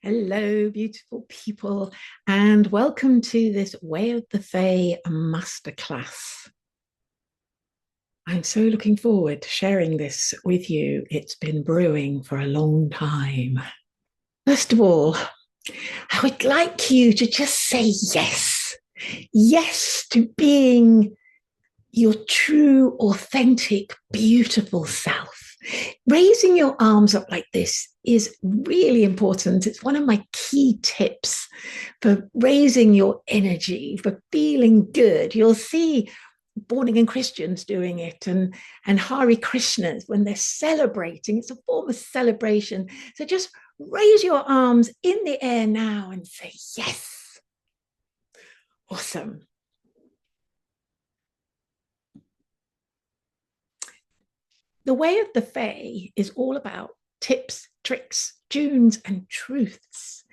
Hello, beautiful people, and welcome to this Way of the Fae Masterclass. I'm so looking forward to sharing this with you. It's been brewing for a long time. First of all, I would like you to just say yes. Yes to being your true, authentic, beautiful self. Raising your arms up like this is really important. It's one of my key tips for raising your energy, for feeling good. You'll see born again Christians doing it and Hare Krishnas when they're celebrating. It's a form of celebration. So just raise your arms in the air now and say yes. Awesome. The Way of the Fae is all about tips, tricks, tunes, and truths.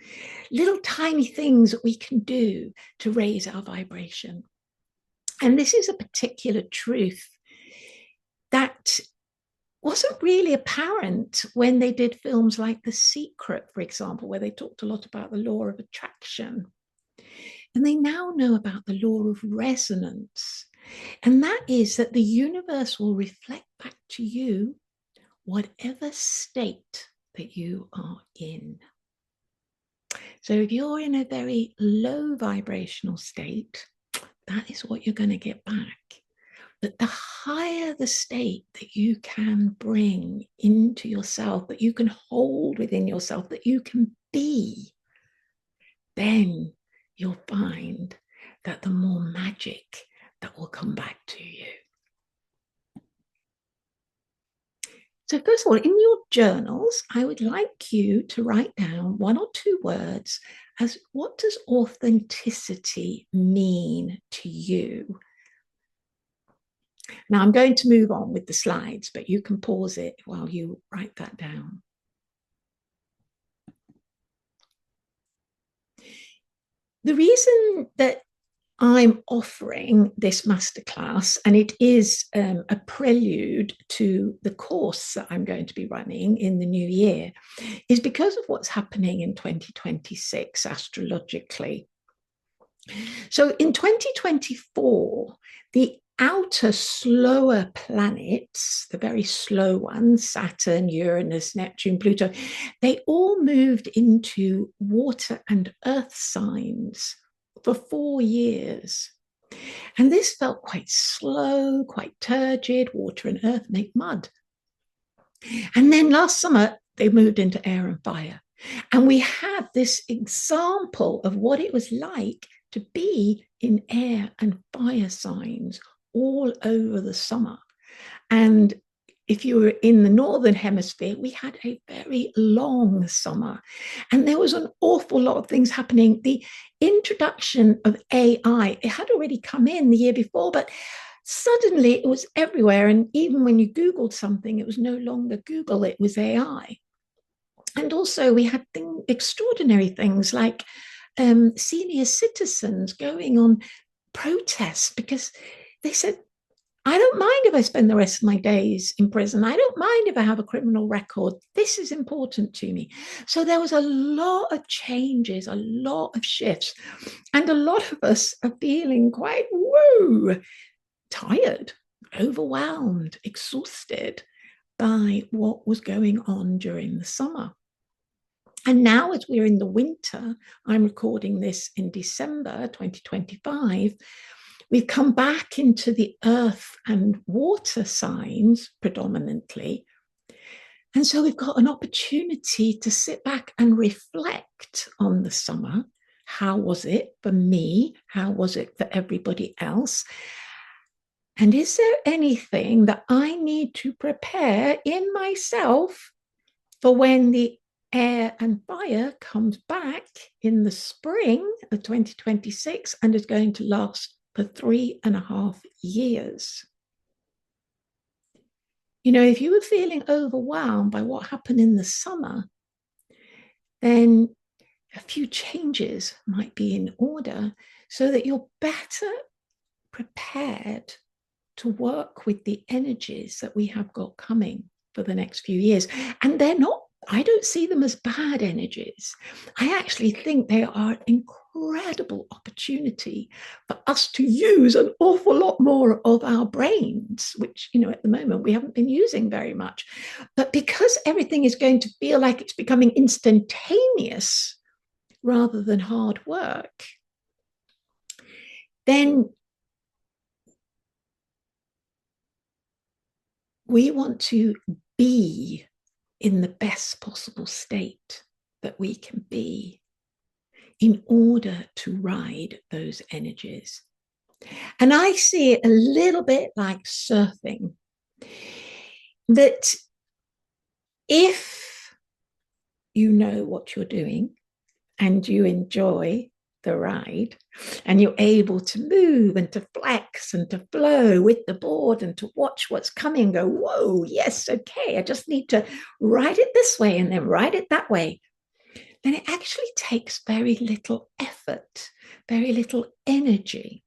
Little tiny things that we can do to raise our vibration. And this is a particular truth that wasn't really apparent when they did films like The Secret, for example, where they talked a lot about the law of attraction. And they now know about the law of resonance. And that is that the universe will reflect back to you whatever state that you are in. So if you're in a very low vibrational state, that is what you're going to get back. But the higher the state that you can bring into yourself, that you can hold within yourself, that you can be, then you'll find that the more magic that will come back to you. So first of all, in your journals, I would like you to write down one or two words as what does authenticity mean to you? Now I'm going to move on with the slides, but you can pause it while you write that down. The reason that I'm offering this masterclass, and it is a prelude to the course that I'm going to be running in the new year, is because of what's happening in 2026 astrologically. So in 2024, the outer slower planets, the very slow ones, Saturn, Uranus, Neptune, Pluto, they all moved into water and earth signs for 4 years. And this felt quite slow, quite turgid. Water and earth make mud. And then last summer, they moved into air and fire. And we had this example of what it was like to be in air and fire signs all over the summer. And if you were in the northern hemisphere, we had a very long summer. And there was an awful lot of things happening. The introduction of AI, it had already come in the year before, but suddenly it was everywhere. And even when you Googled something, it was no longer Google, it was AI. And also we had extraordinary things like senior citizens going on protests because they said, I don't mind if I spend the rest of my days in prison. I don't mind if I have a criminal record. This is important to me. So there was a lot of changes, a lot of shifts. And a lot of us are feeling quite tired, overwhelmed, exhausted by what was going on during the summer. And now, as we're in the winter, I'm recording this in December 2025, we've come back into the earth and water signs predominantly. And so we've got an opportunity to sit back and reflect on the summer. How was it for me? How was it for everybody else? And is there anything that I need to prepare in myself for when the air and fire comes back in the spring of 2026 and is going to last for 3.5 years? You know, if you were feeling overwhelmed by what happened in the summer, then a few changes might be in order so that you're better prepared to work with the energies that we have got coming for the next few years. And they're not I don't see them as bad energies. I actually think they are an incredible opportunity for us to use an awful lot more of our brains, which, at the moment we haven't been using very much. But because everything is going to feel like it's becoming instantaneous rather than hard work, then we want to be in the best possible state that we can be in order to ride those energies. And I see it a little bit like surfing, that if you know what you're doing and you enjoy the ride and you're able to move and to flex and to flow with the board and to watch what's coming and go, whoa, yes, okay, I just need to ride it this way and then ride it that way, then it actually takes very little effort, very little energy.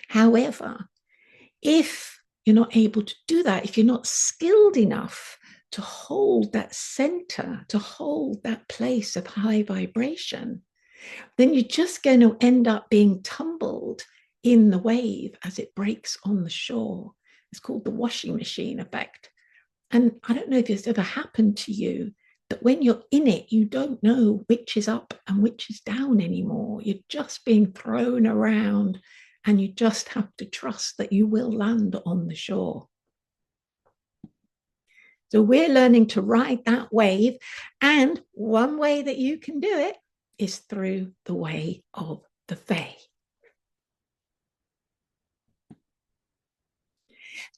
However, if you're not able to do that, if you're not skilled enough to hold that center, to hold that place of high vibration, then you're just going to end up being tumbled in the wave as it breaks on the shore. It's called the washing machine effect. And I don't know if it's ever happened to you, that when you're in it, you don't know which is up and which is down anymore. You're just being thrown around, and you just have to trust that you will land on the shore. So we're learning to ride that wave. And one way that you can do it is through the way of the Fae.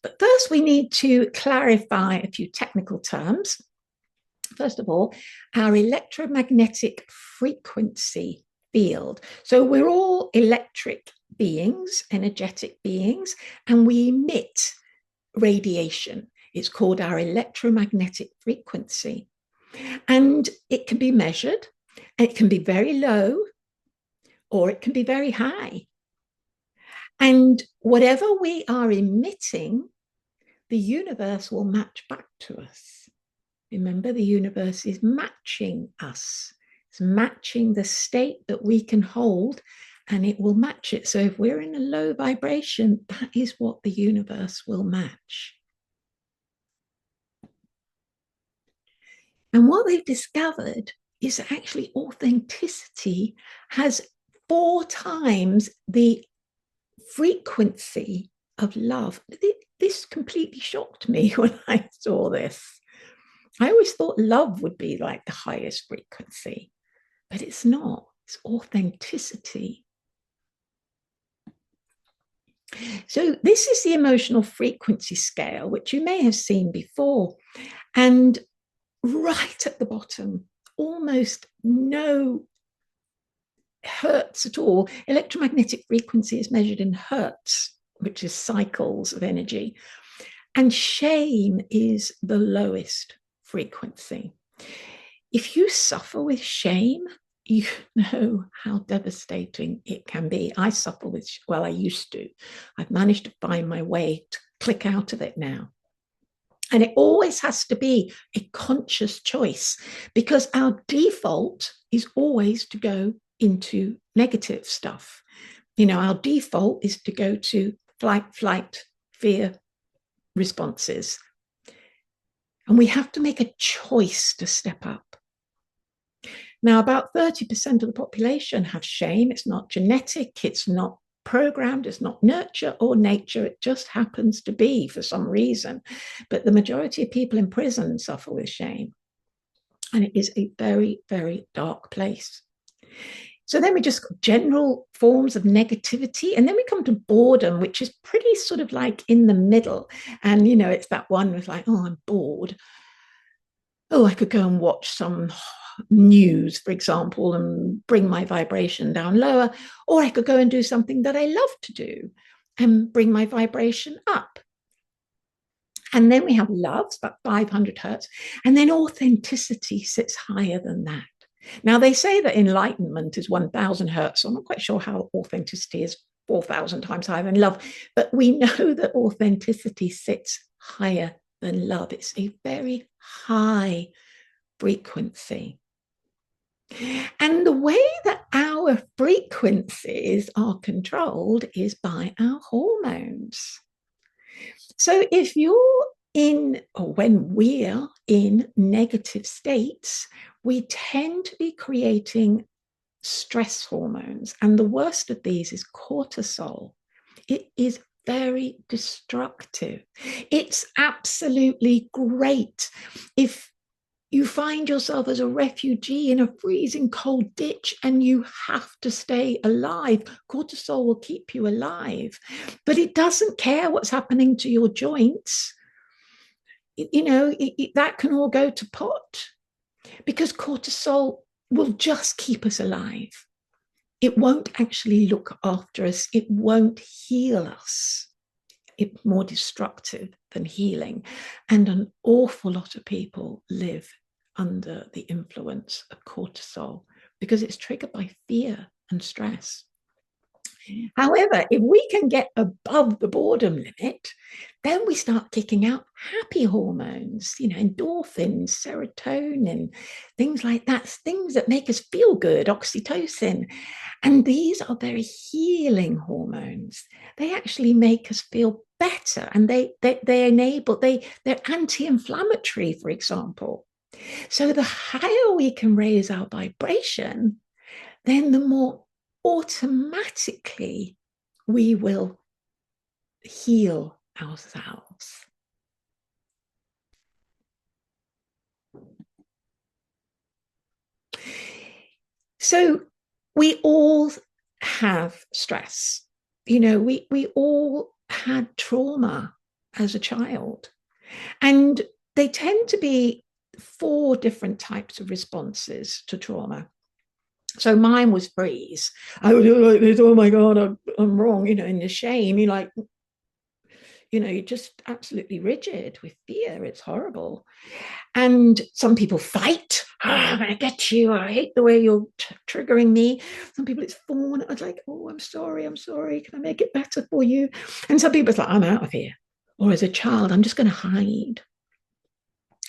But first, we need to clarify a few technical terms. First of all, our electromagnetic frequency field. So we're all electric beings, energetic beings, and we emit radiation. It's called our electromagnetic frequency. And it can be measured. It can be very low or it can be very high. And whatever we are emitting, the universe will match back to us. Remember, the universe is matching us. It's matching the state that we can hold, and it will match it. So if we're in a low vibration, that is what the universe will match. And what they've discovered is that actually authenticity has 4 times the frequency of love. This completely shocked me when I saw this. I always thought love would be like the highest frequency, but it's not. It's authenticity. So this is the emotional frequency scale, which you may have seen before. And right at the bottom, almost no hertz at all. Electromagnetic frequency is measured in hertz, which is cycles of energy. And shame is the lowest frequency. If you suffer with shame, you know how devastating it can be. I suffer with, I used to. I've managed to find my way to click out of it now. And it always has to be a conscious choice, because our default is always to go into negative stuff. Our default is to go to flight, fear responses. And we have to make a choice to step up. Now, about 30% of the population have shame. It's not genetic, it's not programmed, it's not nurture or nature, it just happens to be for some reason. But the majority of people in prison suffer with shame. And it is a very, very dark place. So then we just got general forms of negativity. And then we come to boredom, which is pretty sort of like in the middle. And, it's that one with like, oh, I'm bored. Oh, I could go and watch some news, for example, and bring my vibration down lower. Or I could go and do something that I love to do and bring my vibration up. And then we have love, about 500 hertz. And then authenticity sits higher than that. Now, they say that enlightenment is 1,000 hertz. So I'm not quite sure how authenticity is 4,000 times higher than love. But we know that authenticity sits higher than love. It's a very high frequency. And the way that our frequencies are controlled is by our hormones. So if you're in, or when we're in negative states, we tend to be creating stress hormones. And the worst of these is cortisol. It is very destructive. It's absolutely great if you find yourself as a refugee in a freezing cold ditch and you have to stay alive. Cortisol will keep you alive, but it doesn't care what's happening to your joints. That can all go to pot because cortisol will just keep us alive. It won't actually look after us. It won't heal us. It's more destructive than healing. And an awful lot of people live under the influence of cortisol because it's triggered by fear and stress. However, if we can get above the boredom limit, then we start kicking out happy hormones, endorphins, serotonin, things like that, things that make us feel good, oxytocin. And these are very healing hormones. They actually make us feel better, and they're anti-inflammatory, for example. So the higher we can raise our vibration, then the more automatically we will heal ourselves. So we all have stress. We all had trauma as a child, and they tend to be 4 different types of responses to trauma. So mine was freeze. I would do like this. Oh my God, I'm wrong. In the shame, you're just absolutely rigid with fear. It's horrible. And some people fight. I'm going to get you. I hate the way you're triggering me. Some people it's fawn. I was like, oh, I'm sorry. Can I make it better for you? And some people it's like, I'm out of here. Or as a child, I'm just going to hide.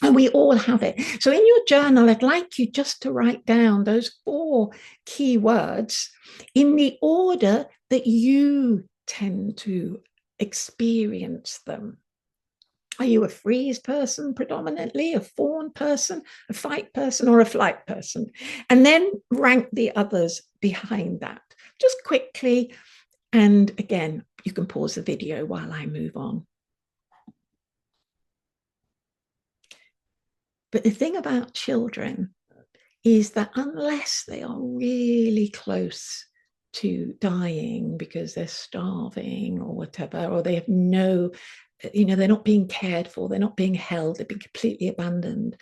And we all have it. So in your journal, I'd like you just to write down those 4 key words in the order that you tend to experience them. Are you a freeze person predominantly, a fawn person, a fight person, or a flight person? And then rank the others behind that, just quickly. And again, you can pause the video while I move on. But the thing about children is that unless they are really close to dying because they're starving or whatever, or they have they're not being cared for, they're not being held, they've been completely abandoned,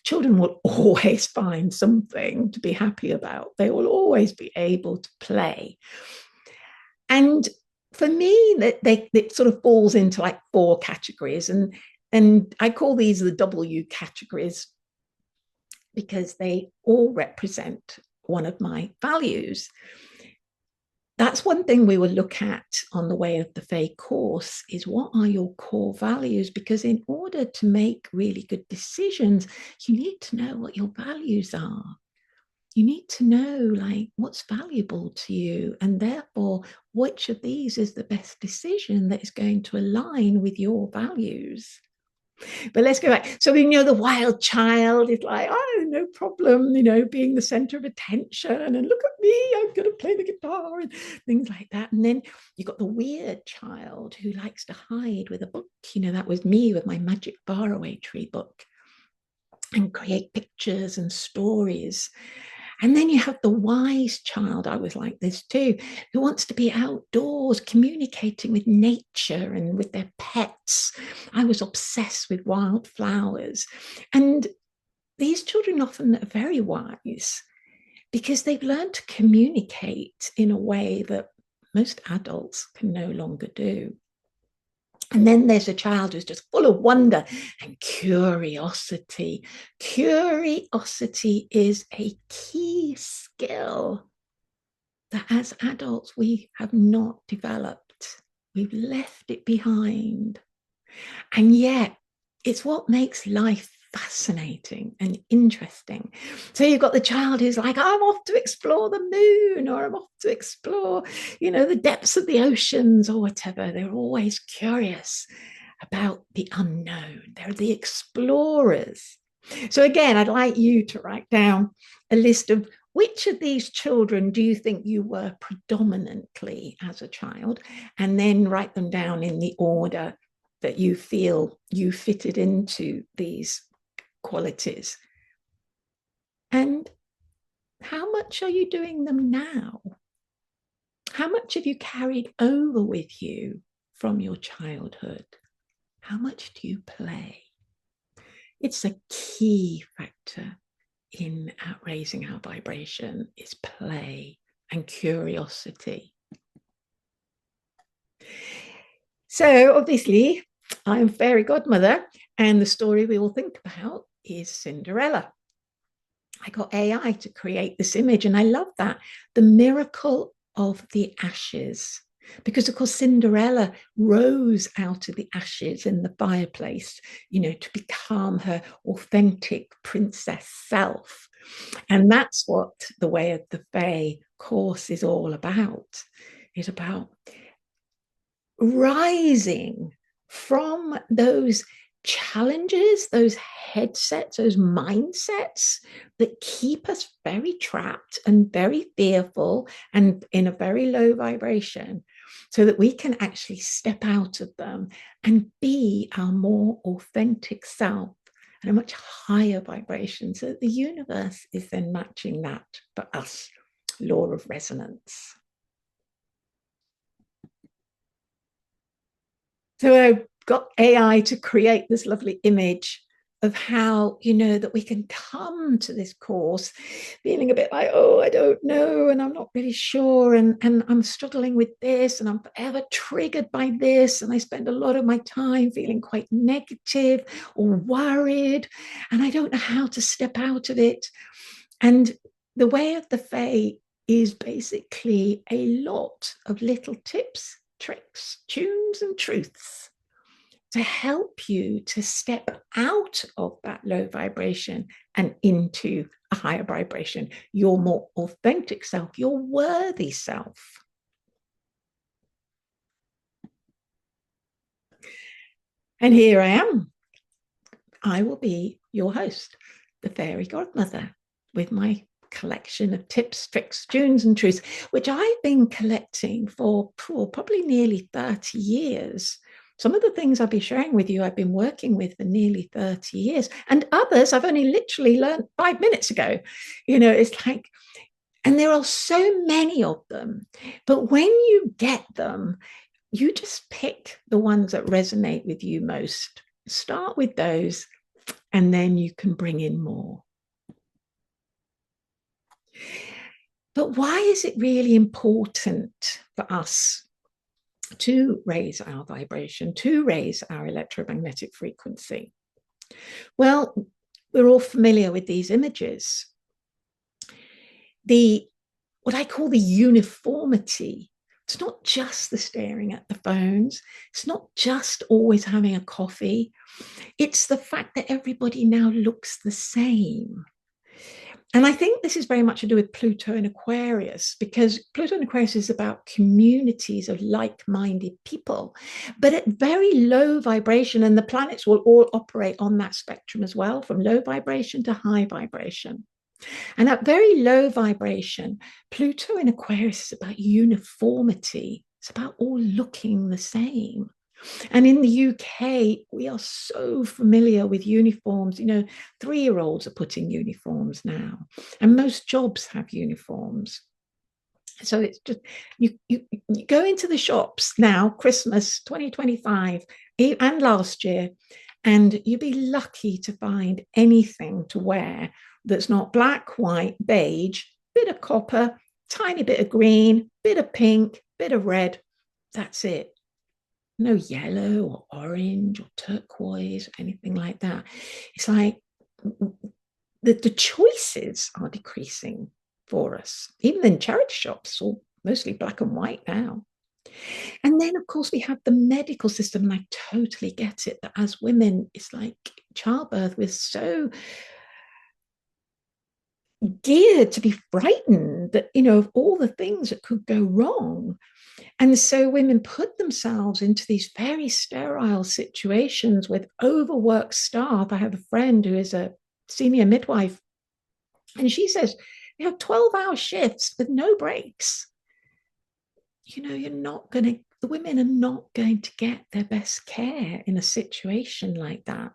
children will always find something to be happy about. They will always be able to play. And for me, it sort of falls into like 4 categories. And I call these the W categories because they all represent one of my values. That's one thing we will look at on the Way of the Fae course is what are your core values? Because in order to make really good decisions, you need to know what your values are. You need to know like what's valuable to you, and therefore which of these is the best decision that is going to align with your values. But let's go back. So the wild child is like, oh, no problem, being the center of attention, and look at me, I'm going to play the guitar and things like that. And then you've got the weird child who likes to hide with a book. That was me with my Magic Faraway Tree book, and create pictures and stories. And then you have the wise child, I was like this too, who wants to be outdoors, communicating with nature and with their pets. I was obsessed with wildflowers. And these children often are very wise because they've learned to communicate in a way that most adults can no longer do. And then there's a child who's just full of wonder and curiosity. Curiosity is a key skill that as adults we have not developed. We've left it behind. And yet it's what makes life fascinating and interesting. So you've got the child who's like, I'm off to explore the moon, or I'm off to explore, the depths of the oceans or whatever. They're always curious about the unknown. They're the explorers. So again, I'd like you to write down a list of which of these children do you think you were predominantly as a child, and then write them down in the order that you feel you fitted into these qualities. And how much are you doing them now? How much have you carried over with you from your childhood? How much do you play? It's a key factor in raising our vibration, is play and curiosity. So obviously, I'm fairy godmother, and the story we will think about is Cinderella. I got AI to create this image, and I love that. The miracle of the ashes. Because, of course, Cinderella rose out of the ashes in the fireplace, to become her authentic princess self. And that's what the Way of the Fae course is all about. It's about rising from those challenges, those headsets, those mindsets that keep us very trapped and very fearful and in a very low vibration, so that we can actually step out of them and be our more authentic self at a much higher vibration, so that the universe is then matching that for us. Law of resonance. So I got AI to create this lovely image of how, that we can come to this course feeling a bit like, oh, I don't know, and I'm not really sure, and I'm struggling with this, and I'm forever triggered by this, and I spend a lot of my time feeling quite negative or worried, and I don't know how to step out of it. And the Way of the Fae is basically a lot of little tips, tricks, tunes, and truths to help you to step out of that low vibration and into a higher vibration, your more authentic self, your worthy self. And here I am. I will be your host, the fairy godmother, with my collection of tips, tricks, tunes, and truths, which I've been collecting for probably nearly 30 years. Some of the things I'll be sharing with you, I've been working with for nearly 30 years, and others I've only literally learned 5 minutes ago. It's like, and there are so many of them, but when you get them, you just pick the ones that resonate with you most. Start with those, and then you can bring in more. But why is it really important for us to raise our vibration, to raise our electromagnetic frequency? Well, we're all familiar with these images. What I call the uniformity. It's not just the staring at the phones. It's not just always having a coffee. It's the fact that everybody now looks the same. And I think this is very much to do with Pluto and Aquarius, because Pluto and Aquarius is about communities of like-minded people, but at very low vibration. And the planets will all operate on that spectrum as well, from low vibration to high vibration. And at very low vibration, Pluto in Aquarius is about uniformity. It's about all looking the same. And in the UK, we are so familiar with uniforms. 3-year-olds are putting uniforms now, and most jobs have uniforms. So it's just, you go into the shops now, Christmas 2025 and last year, and you'd be lucky to find anything to wear that's not black, white, beige, bit of copper, tiny bit of green, bit of pink, bit of red. That's it. No yellow or orange or turquoise or anything like that. It's like the choices are decreasing for us. Even in charity shops, all mostly black and white now. And then, of course, we have the medical system, and I totally get it that as women, it's like childbirth, we're so geared to be frightened that, of all the things that could go wrong. And so women put themselves into these very sterile situations with overworked staff. I have a friend who is a senior midwife, and she says you have 12-hour shifts with no breaks. You're not going to, the women are not going to get their best care in a situation like that.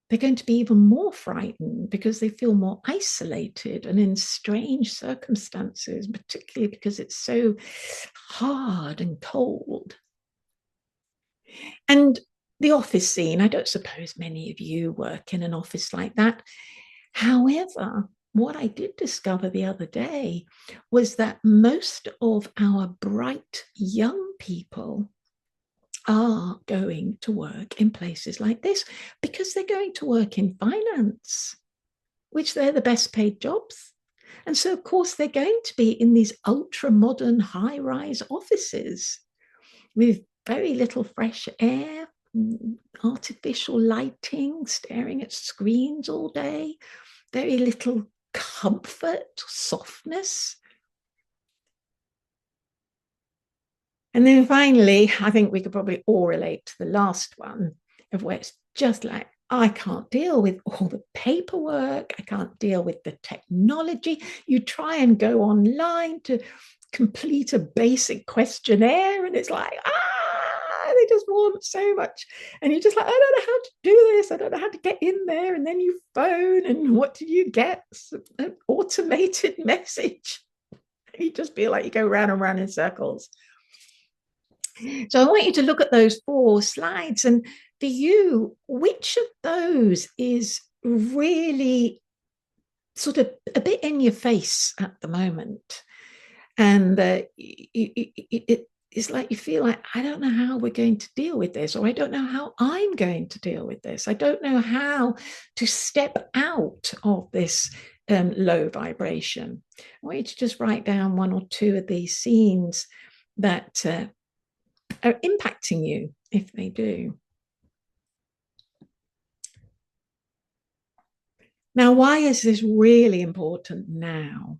They're going to be even more frightened because they feel more isolated and in strange circumstances, particularly because it's so hard and cold. And the office scene, I don't suppose many of you work in an office like that. However, what I did discover the other day was that most of our bright young people are going to work in places like this because they're going to work in finance, which they're the best paid jobs. And so, of course, they're going to be in these ultra modern high rise offices with very little fresh air, artificial lighting, staring at screens all day, very little comfort, softness. And then finally, I think we could probably all relate to the last one, of where it's just like, I can't deal with all the paperwork. I can't deal with the technology. You try and go online to complete a basic questionnaire, and it's like, they just want so much. And you're just like, I don't know how to do this. I don't know how to get in there. And then you phone, and what do you get? An automated message. You just feel like you go round and round in circles. So I want you to look at those 4 slides, and for you, which of those is really sort of a bit in your face at the moment? And it's like you feel like, I don't know how we're going to deal with this, or I don't know how I'm going to deal with this. I don't know how to step out of this low vibration. I want you to just write down 1 or 2 of these scenes that are impacting you, if they do. Now, why is this really important now?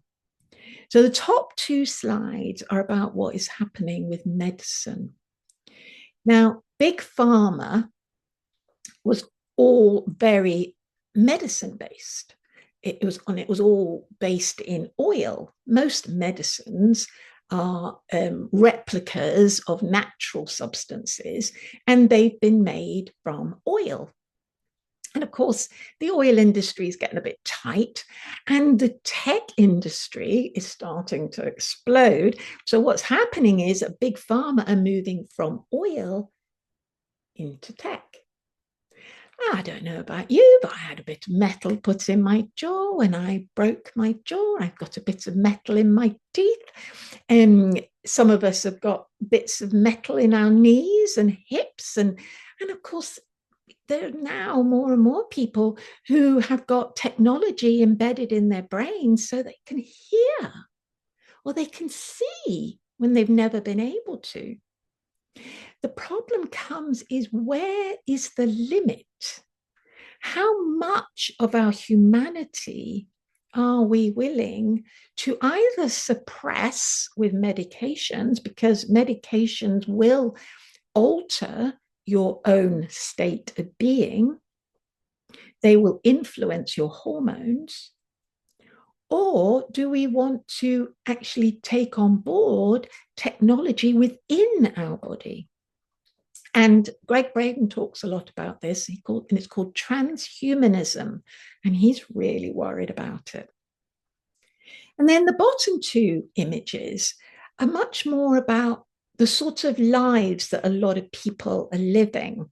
So the top 2 slides are about what is happening with medicine. Now, Big Pharma was all very medicine based. It was all based in oil. Most medicines are replicas of natural substances, and they've been made from oil. And of course, the oil industry is getting a bit tight, and the tech industry is starting to explode. So what's happening is that Big Pharma are moving from oil into tech. I don't know about you, but I had a bit of metal put in my jaw when I broke my jaw. I've got a bit of metal in my teeth. Some of us have got bits of metal in our knees and hips. And of course, there are now more and more people who have got technology embedded in their brains so they can hear or they can see when they've never been able to. The problem comes is, where is the limit? How much of our humanity are we willing to either suppress with medications, because medications will alter your own state of being, they will influence your hormones, or do we want to actually take on board technology within our body? And Greg Braden talks a lot about this, and it's called transhumanism, and he's really worried about it. And then the bottom 2 images are much more about the sort of lives that a lot of people are living,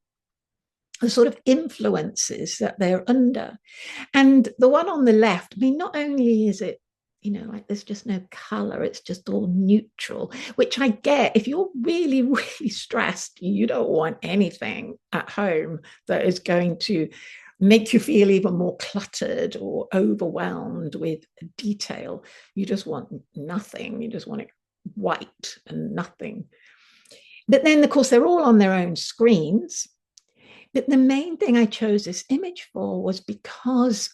the sort of influences that they're under. And the one on the left, I mean, not only is it, like there's just no color, it's just all neutral, which I get. If you're really, really stressed, you don't want anything at home that is going to make you feel even more cluttered or overwhelmed with detail. You just want nothing. You just want it white and nothing. But then, of course, they're all on their own screens. But the main thing I chose this image for was because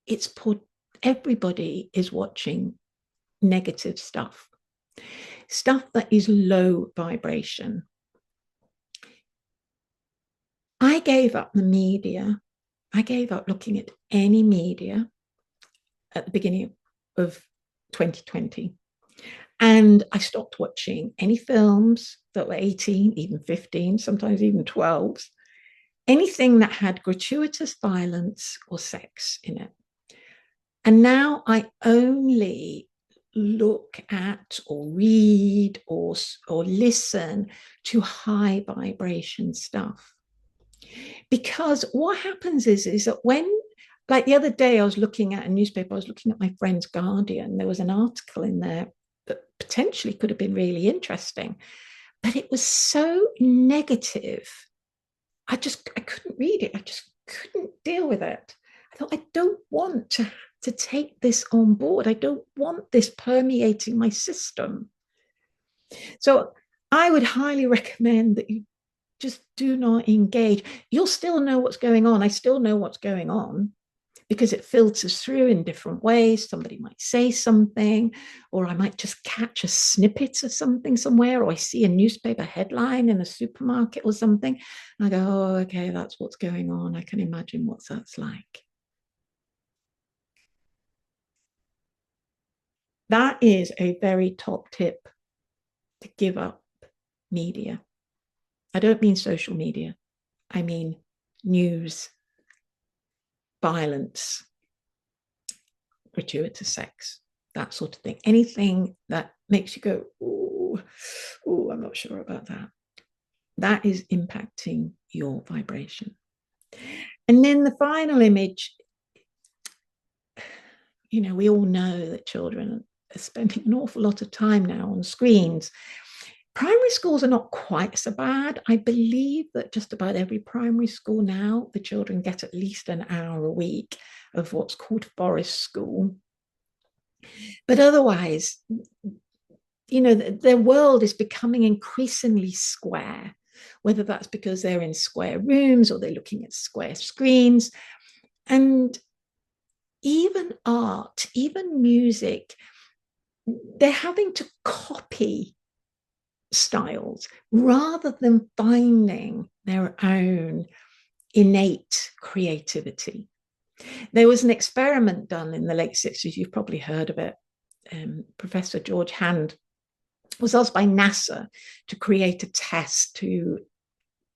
it's put, everybody is watching negative stuff that is low vibration. I gave up the media. I gave up looking at any media at the beginning of 2020. And I stopped watching any films that were 18, even 15, sometimes even 12, anything that had gratuitous violence or sex in it. And now I only look at or read or listen to high vibration stuff. Because what happens is that when, like the other day, I was looking at a newspaper, I was looking at my friend's Guardian, there was an article in there that potentially could have been really interesting, but it was so negative. I couldn't read it. I just couldn't deal with it. I thought, I don't want to take this on board. I don't want this permeating my system. So I would highly recommend that you just do not engage. You'll still know what's going on. I still know what's going on because it filters through in different ways. Somebody might say something, or I might just catch a snippet of something somewhere, or I see a newspaper headline in a supermarket or something. And I go, oh, okay, that's what's going on. I can imagine what that's like. That is a very top tip, to give up media. I don't mean social media. I mean news, violence, gratuitous sex, that sort of thing. Anything that makes you go, oh, I'm not sure about that. That is impacting your vibration. And then the final image, you know, we all know that children are spending an awful lot of time now on screens. Primary schools are not quite so bad. I believe that just about every primary school now, the children get at least an hour a week of what's called forest school. But otherwise, you know, their world is becoming increasingly square, whether that's because they're in square rooms or they're looking at square screens. And even art, even music, they're having to copy styles rather than finding their own innate creativity. There was an experiment done in the late 60s, you've probably heard of it. Professor George Hand was asked by NASA to create a test to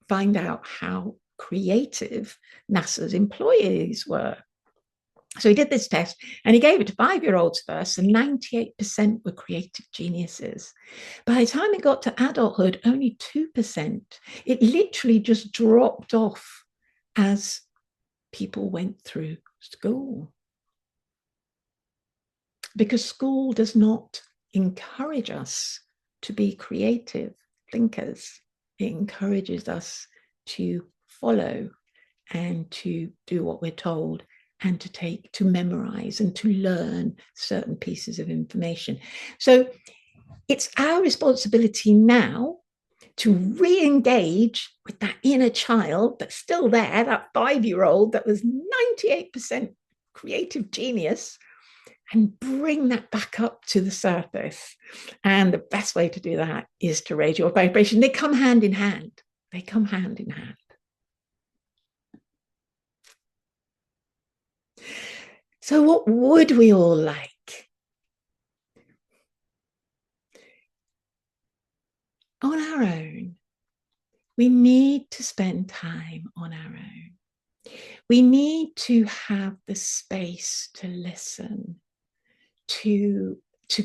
find out how creative NASA's employees were. So he did this test and he gave it to 5-year-olds first, and 98% were creative geniuses. By the time it got to adulthood, only 2%. It literally just dropped off as people went through school. Because school does not encourage us to be creative thinkers. It encourages us to follow and to do what we're told, and to memorize and to learn certain pieces of information. So it's our responsibility now to re-engage with that inner child that's still there, that 5-year-old that was 98% creative genius, and bring that back up to the surface. And the best way to do that is to raise your vibration. They come hand in hand. They come hand in hand. So what would we all like? On our own, we need to spend time on our own. We need to have the space to listen, to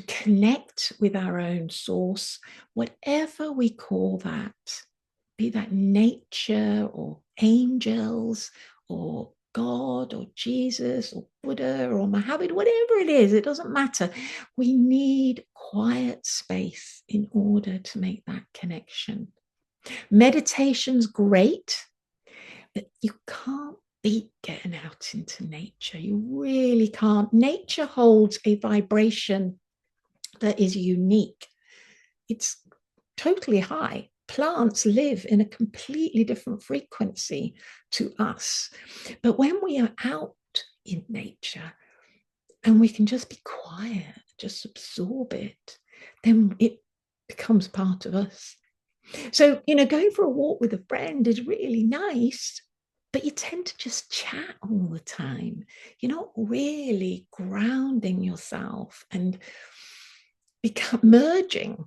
connect with our own source, whatever we call that, be that nature or angels or God or Jesus or Buddha or Muhammad, whatever it is, it doesn't matter. We need quiet space in order to make that connection. Meditation's great, but you can't beat getting out into nature. You really can't. Nature holds a vibration that is unique. It's totally high. Plants live in a completely different frequency to us. But when we are out in nature and we can just be quiet, just absorb it, then it becomes part of us. So, going for a walk with a friend is really nice, but you tend to just chat all the time. You're not really grounding yourself and become merging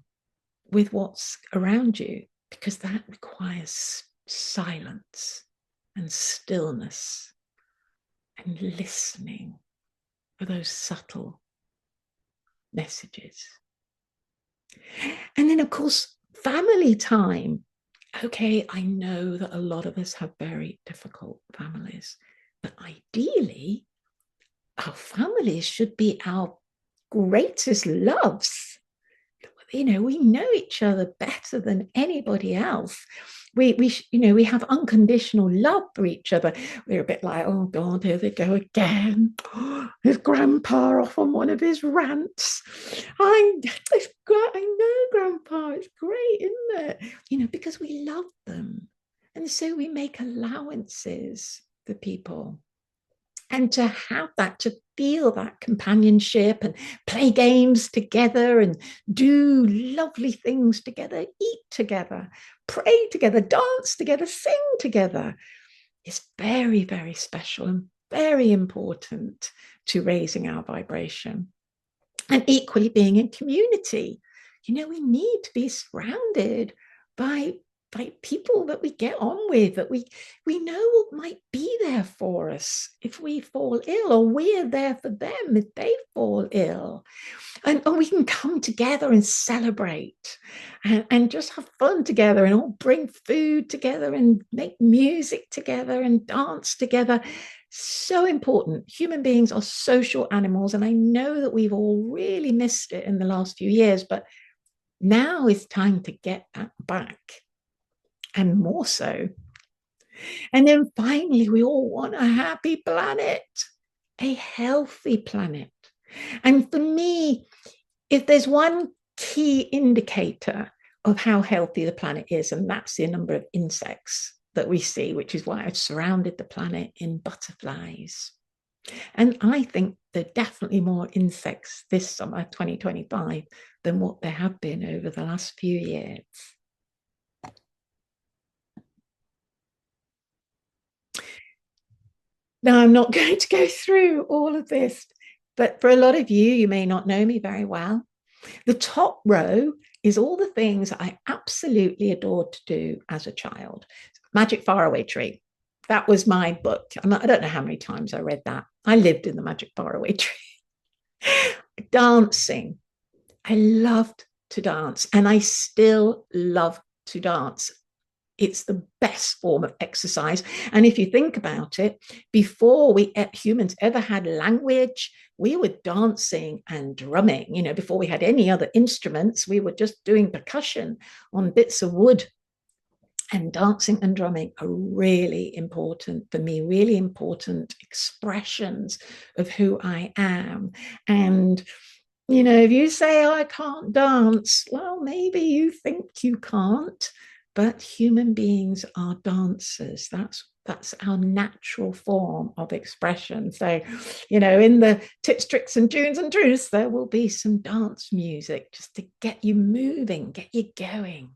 with what's around you, because that requires silence and stillness and listening for those subtle messages. And then, of course, family time. Okay, I know that a lot of us have very difficult families, but ideally, our families should be our greatest loves. We know each other better than anybody else. We have unconditional love for each other. We're a bit like, oh God, here they go again. His grandpa off on one of his rants. I know, Grandpa, it's great, isn't it? Because we love them. And so we make allowances for people. And to have that, to feel that companionship and play games together and do lovely things together, eat together, pray together, dance together, sing together, is very, very special and very important to raising our vibration. And equally, being in community, we need to be surrounded by people that we get on with, that we know might be there for us if we fall ill, or we're there for them if they fall ill. And we can come together and celebrate and just have fun together, and all bring food together and make music together and dance together. So important. Human beings are social animals, and I know that we've all really missed it in the last few years, but now is time to get that back, and more so. And then finally, we all want a happy planet, a healthy planet. And for me, if there's one key indicator of how healthy the planet is, and that's the number of insects that we see, which is why I've surrounded the planet in butterflies. And I think there are definitely more insects this summer, 2025, than what there have been over the last few years. Now, I'm not going to go through all of this, but for a lot of you, you may not know me very well. The top row is all the things I absolutely adored to do as a child. Magic Faraway Tree. That was my book. I don't know how many times I read that. I lived in the Magic Faraway Tree. Dancing. I loved to dance, and I still love to dance. It's the best form of exercise. And if you think about it, before we humans ever had language, we were dancing and drumming. Before we had any other instruments, we were just doing percussion on bits of wood. And dancing and drumming are really important for me, really important expressions of who I am. And if you say, I can't dance, well, maybe you think you can't, but human beings are dancers. That's our natural form of expression. So, in the tips, tricks, and tunes and truths, there will be some dance music just to get you moving, get you going.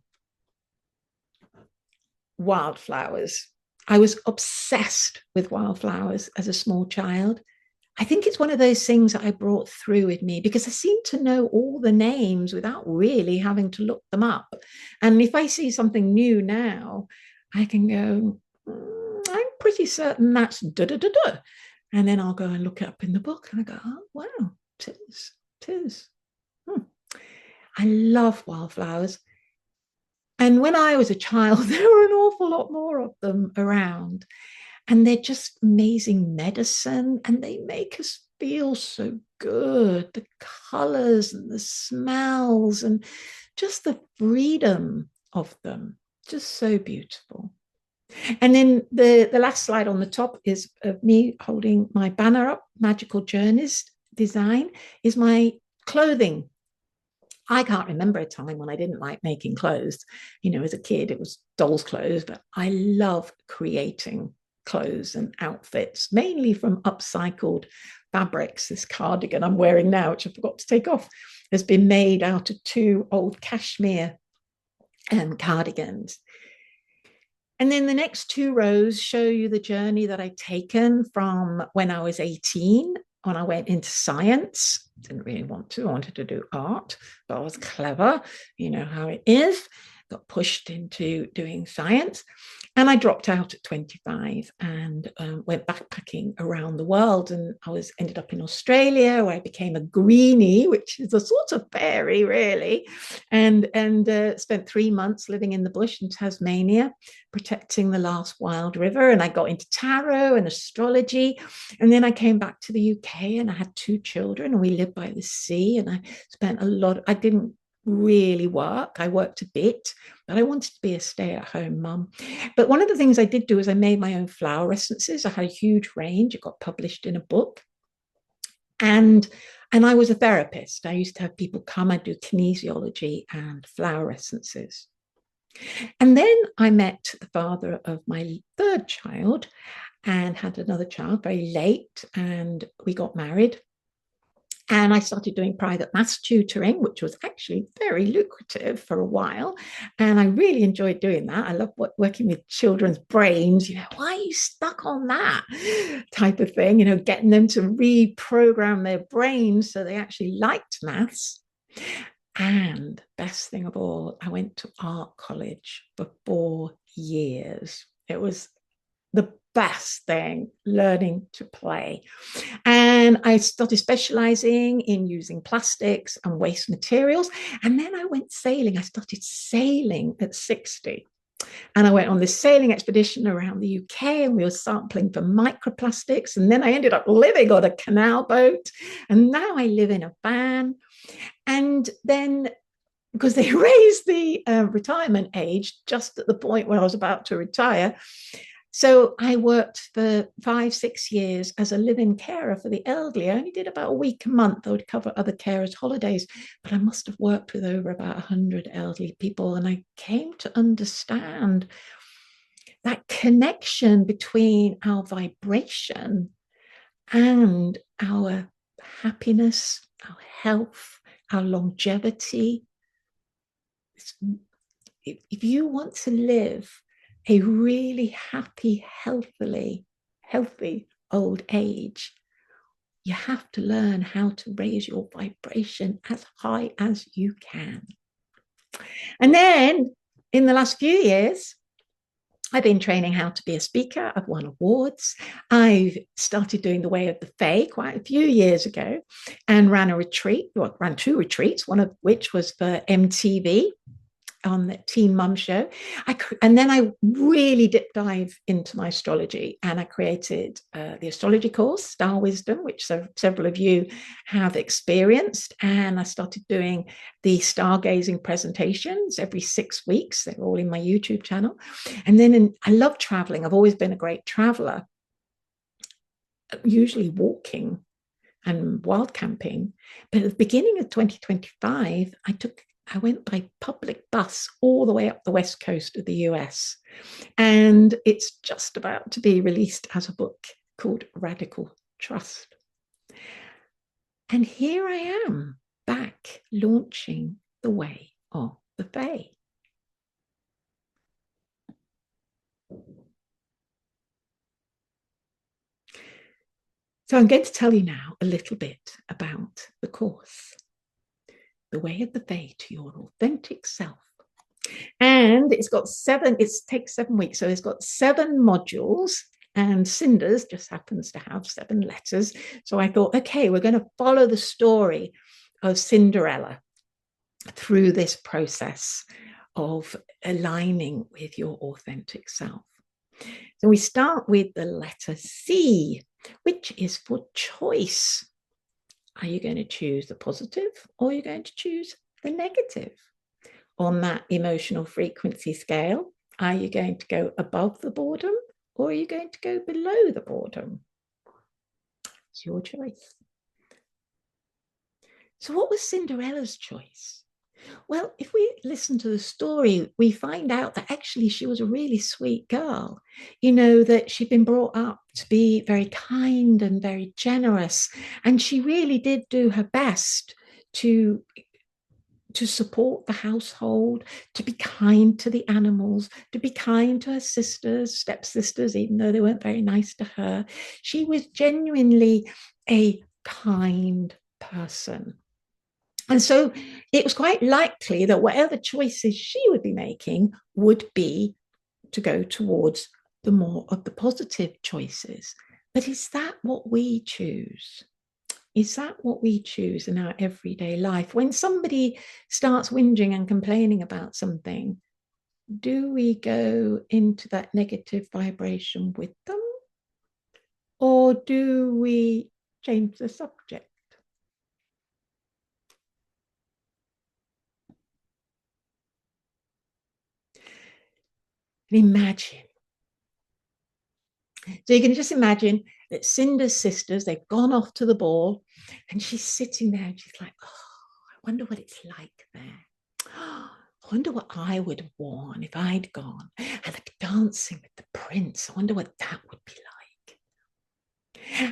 Wildflowers. I was obsessed with wildflowers as a small child. I think it's one of those things that I brought through with me, because I seem to know all the names without really having to look them up. And if I see something new now, I can go, I'm pretty certain that's da-da-da-da. And then I'll go and look it up in the book, and I go, oh, wow, tis. I love wildflowers. And when I was a child, there were an awful lot more of them around. And they're just amazing medicine, and they make us feel so good. The colors and the smells and just the freedom of them, just so beautiful. And then the last slide on the top is of me holding my banner up. Magical Journeys Design is my clothing I can't remember a time when I didn't like making clothes. As a kid, it was dolls' clothes, but I love creating clothes and outfits, mainly from upcycled fabrics. This cardigan I'm wearing now, which I forgot to take off, has been made out of 2 old cashmere cardigans. And then the next 2 rows show you the journey that I'd taken from when I was 18, when I went into science. Didn't really want to. I wanted to do art, but I was clever. You know how it is. Got pushed into doing science. And I dropped out at 25 and went backpacking around the world. And ended up in Australia, where I became a greenie, which is a sort of fairy, really, and spent 3 months living in the bush in Tasmania, protecting the last wild river. And I got into tarot and astrology. And then I came back to the UK and I had 2 children and we lived by the sea. And I spent I didn't really work. I worked a bit, but I wanted to be a stay-at-home mum. But one of the things I did do is I made my own flower essences. I had a huge range. It got published in a book. And I was a therapist. I used to have people come. I'd do kinesiology and flower essences. And then I met the father of my 3rd child and had another child very late, and we got married. And I started doing private maths tutoring, which was actually very lucrative for a while. And I really enjoyed doing that. I love working with children's brains. Why are you stuck on that type of thing? Getting them to reprogram their brains so they actually liked maths. And best thing of all, I went to art college for 4 years. It was the best thing, learning to play. And I started specializing in using plastics and waste materials. And then I went sailing. I started sailing at 60. And I went on this sailing expedition around the UK and we were sampling for microplastics. And then I ended up living on a canal boat. And now I live in a van. And then, because they raised the retirement age just at the point when I was about to retire, so I worked for 5-6 years as a live-in carer for the elderly. I only did about a week a month. I would cover other carers' holidays, but I must have worked with over about 100 elderly people. And I came to understand that connection between our vibration and our happiness, our health, our longevity. If you want to live a really happy, healthy old age, you have to learn how to raise your vibration as high as you can. And then in the last few years, I've been training how to be a speaker. I've won awards. I've started doing the Way of the Fae quite a few years ago and ran 2 retreats, one of which was for MTV on the Teen Mum Show. And then I really deep dive into my astrology, and I created the astrology course, Star Wisdom, which several of you have experienced. And I started doing the stargazing presentations every 6 weeks. They're all in my YouTube channel. And then I love traveling. I've always been a great traveler, usually walking and wild camping. But at the beginning of 2025, I went by public bus all the way up the west coast of the US. And it's just about to be released as a book called Radical Trust. And here I am back launching the Way of the Fae. So I'm going to tell you now a little bit about the course, The Way of the Fae to Your Authentic Self. And it takes 7 weeks. So it's got 7 modules, and Cinders just happens to have 7 letters. So I thought, okay, we're going to follow the story of Cinderella through this process of aligning with your authentic self. So we start with the letter C, which is for choice. Are you going to choose the positive or are you going to choose the negative? On that emotional frequency scale, are you going to go above the boredom or are you going to go below the boredom? It's your choice. So what was Cinderella's choice? Well, if we listen to the story, we find out that actually she was a really sweet girl, that she'd been brought up to be very kind and very generous. And she really did do her best to support the household, to be kind to the animals, to be kind to her sisters, stepsisters, even though they weren't very nice to her. She was genuinely a kind person. And so it was quite likely that whatever choices she would be making would be to go towards the more of the positive choices. But is that what we choose? Is that what we choose in our everyday life? When somebody starts whinging and complaining about something, do we go into that negative vibration with them? Or do we change the subject? Imagine. So you can just imagine that Cinder's sisters, they've gone off to the ball, and she's sitting there and she's like, oh, I wonder what it's like there. I wonder what I would have worn if I'd gone. And like dancing with the prince. I wonder what that would be like.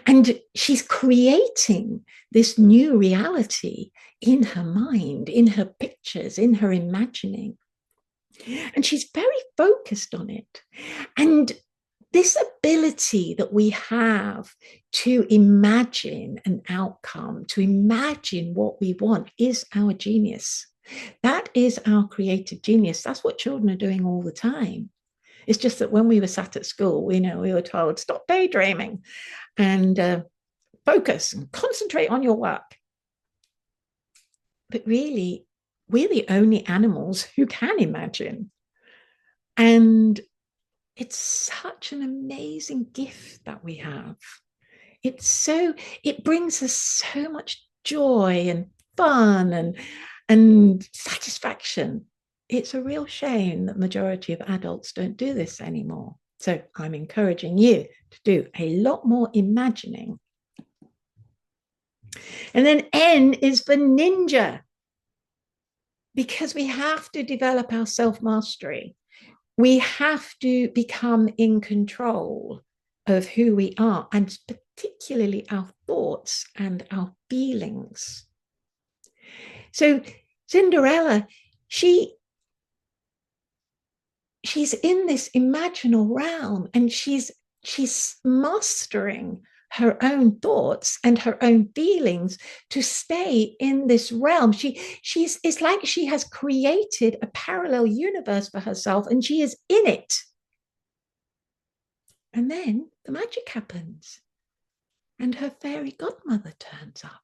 And she's creating this new reality in her mind, in her pictures, in her imagining. And she's very focused on it. And this ability that we have to imagine an outcome, to imagine what we want, is our genius. That is our creative genius. That's what children are doing all the time. It's just that when we were sat at school, we were told, stop daydreaming and focus and concentrate on your work. But really, we're the only animals who can imagine. And it's such an amazing gift that we have. It brings us so much joy and fun and satisfaction. It's a real shame that the majority of adults don't do this anymore. So I'm encouraging you to do a lot more imagining. And then N is for ninja, because we have to develop our self-mastery. We have to become in control of who we are, and particularly our thoughts and our feelings. So Cinderella, she's in this imaginal realm, and she's mastering her own thoughts and her own feelings to stay in this realm. It's like she has created a parallel universe for herself, and she is in it. And then the magic happens, and her fairy godmother turns up.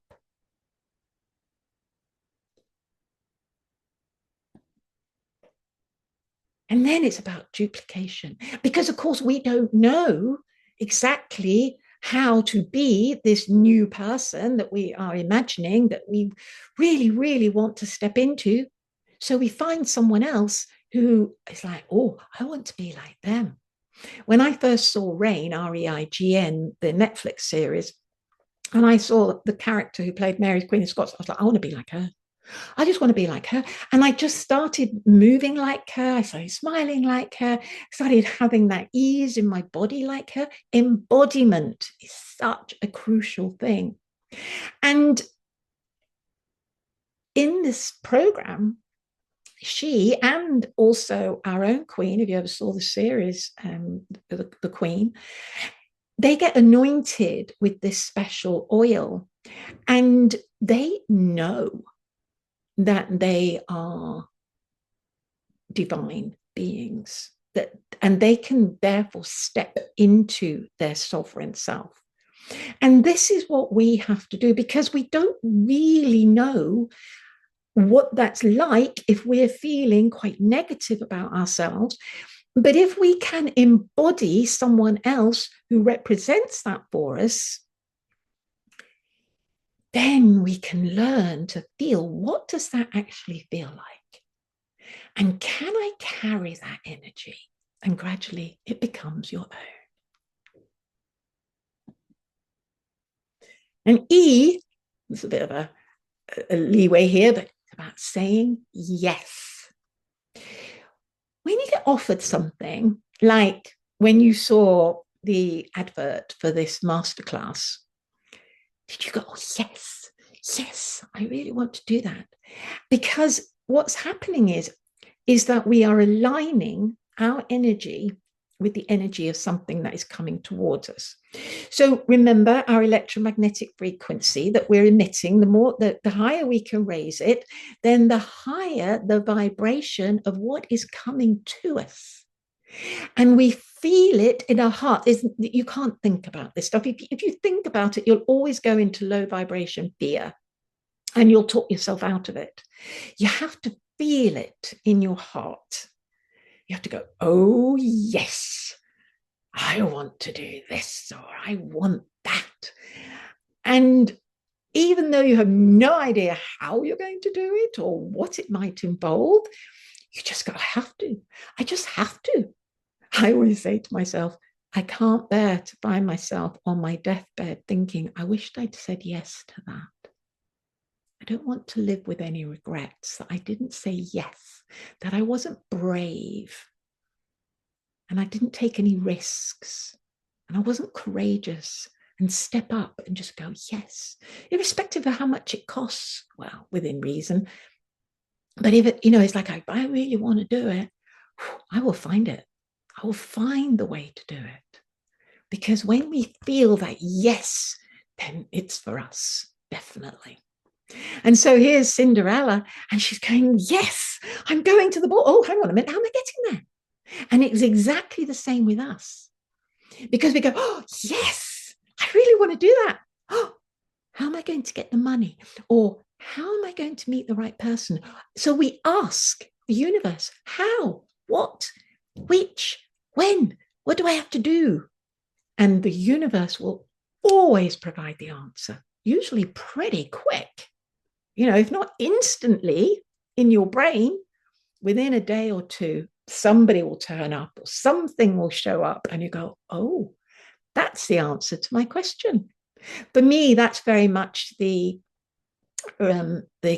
And then it's about duplication, because, of course, we don't know exactly how to be this new person that we are imagining, that we really, really want to step into. So we find someone else who is like, oh, I want to be like them. When I first saw Reign, Reign, the Netflix series, and I saw the character who played Mary, Queen of Scots, I was like, I want to be like her. I just want to be like her. And I just started moving like her. I started smiling like her, started having that ease in my body like her. Embodiment is such a crucial thing. And in this program, she and also our own queen, if you ever saw the series, the Queen, they get anointed with this special oil, and they know that they are divine beings, and they can therefore step into their sovereign self. And this is what we have to do, because we don't really know what that's like if we're feeling quite negative about ourselves. But if we can embody someone else who represents that for us, then we can learn to feel, what does that actually feel like? And can I carry that energy? And gradually it becomes your own. And E, there's a bit of a leeway here, but about saying yes. When you get offered something, like when you saw the advert for this masterclass, did you go, oh, yes, yes, I really want to do that? Because what's happening is that we are aligning our energy with the energy of something that is coming towards us. So remember our electromagnetic frequency that we're emitting, the higher we can raise it, then the higher the vibration of what is coming to us. And we feel it in our heart. You can't think about this stuff. If you think about it, you'll always go into low vibration fear and you'll talk yourself out of it. You have to feel it in your heart. You have to go, oh, yes, I want to do this, or I want that. And even though you have no idea how you're going to do it or what it might involve, you just go, I just have to. I always say to myself, I can't bear to find myself on my deathbed thinking, I wished I'd said yes to that. I don't want to live with any regrets that I didn't say yes, that I wasn't brave, and I didn't take any risks, and I wasn't courageous and step up and just go, yes, irrespective of how much it costs, well, within reason. But if it, it's like, if I really want to do it, I will find it. I will find the way to do it. Because when we feel that yes, then it's for us, definitely. And so here's Cinderella, and she's going, yes, I'm going to the ball. Oh, hang on a minute, how am I getting there? And it's exactly the same with us. Because we go, oh, yes, I really want to do that. Oh, how am I going to get the money? Or how am I going to meet the right person? So we ask the universe, how, what, which, when, what do I have to do? And the universe will always provide the answer, usually pretty quick. If not instantly in your brain, within a day or two, somebody will turn up or something will show up and you go, oh, that's the answer to my question. For me, that's very much the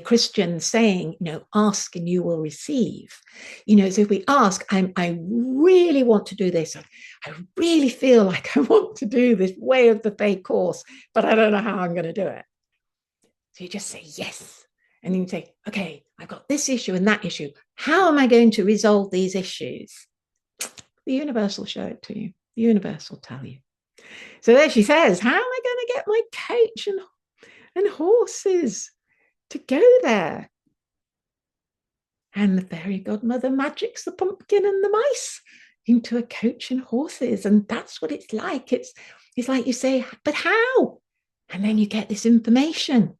Christian saying, ask and you will receive. So if we ask, I really want to do this. I really feel like I want to do this Way of the Fae course, but I don't know how I'm going to do it. So you just say yes. And then you say, okay, I've got this issue and that issue. How am I going to resolve these issues? The universe will show it to you. The universe will tell you. So there she says, how am I going to get my coach and horses to go there? And the fairy godmother magics the pumpkin and the mice into a coach and horses. And that's what it's like. It's like you say, but how? And then you get this information.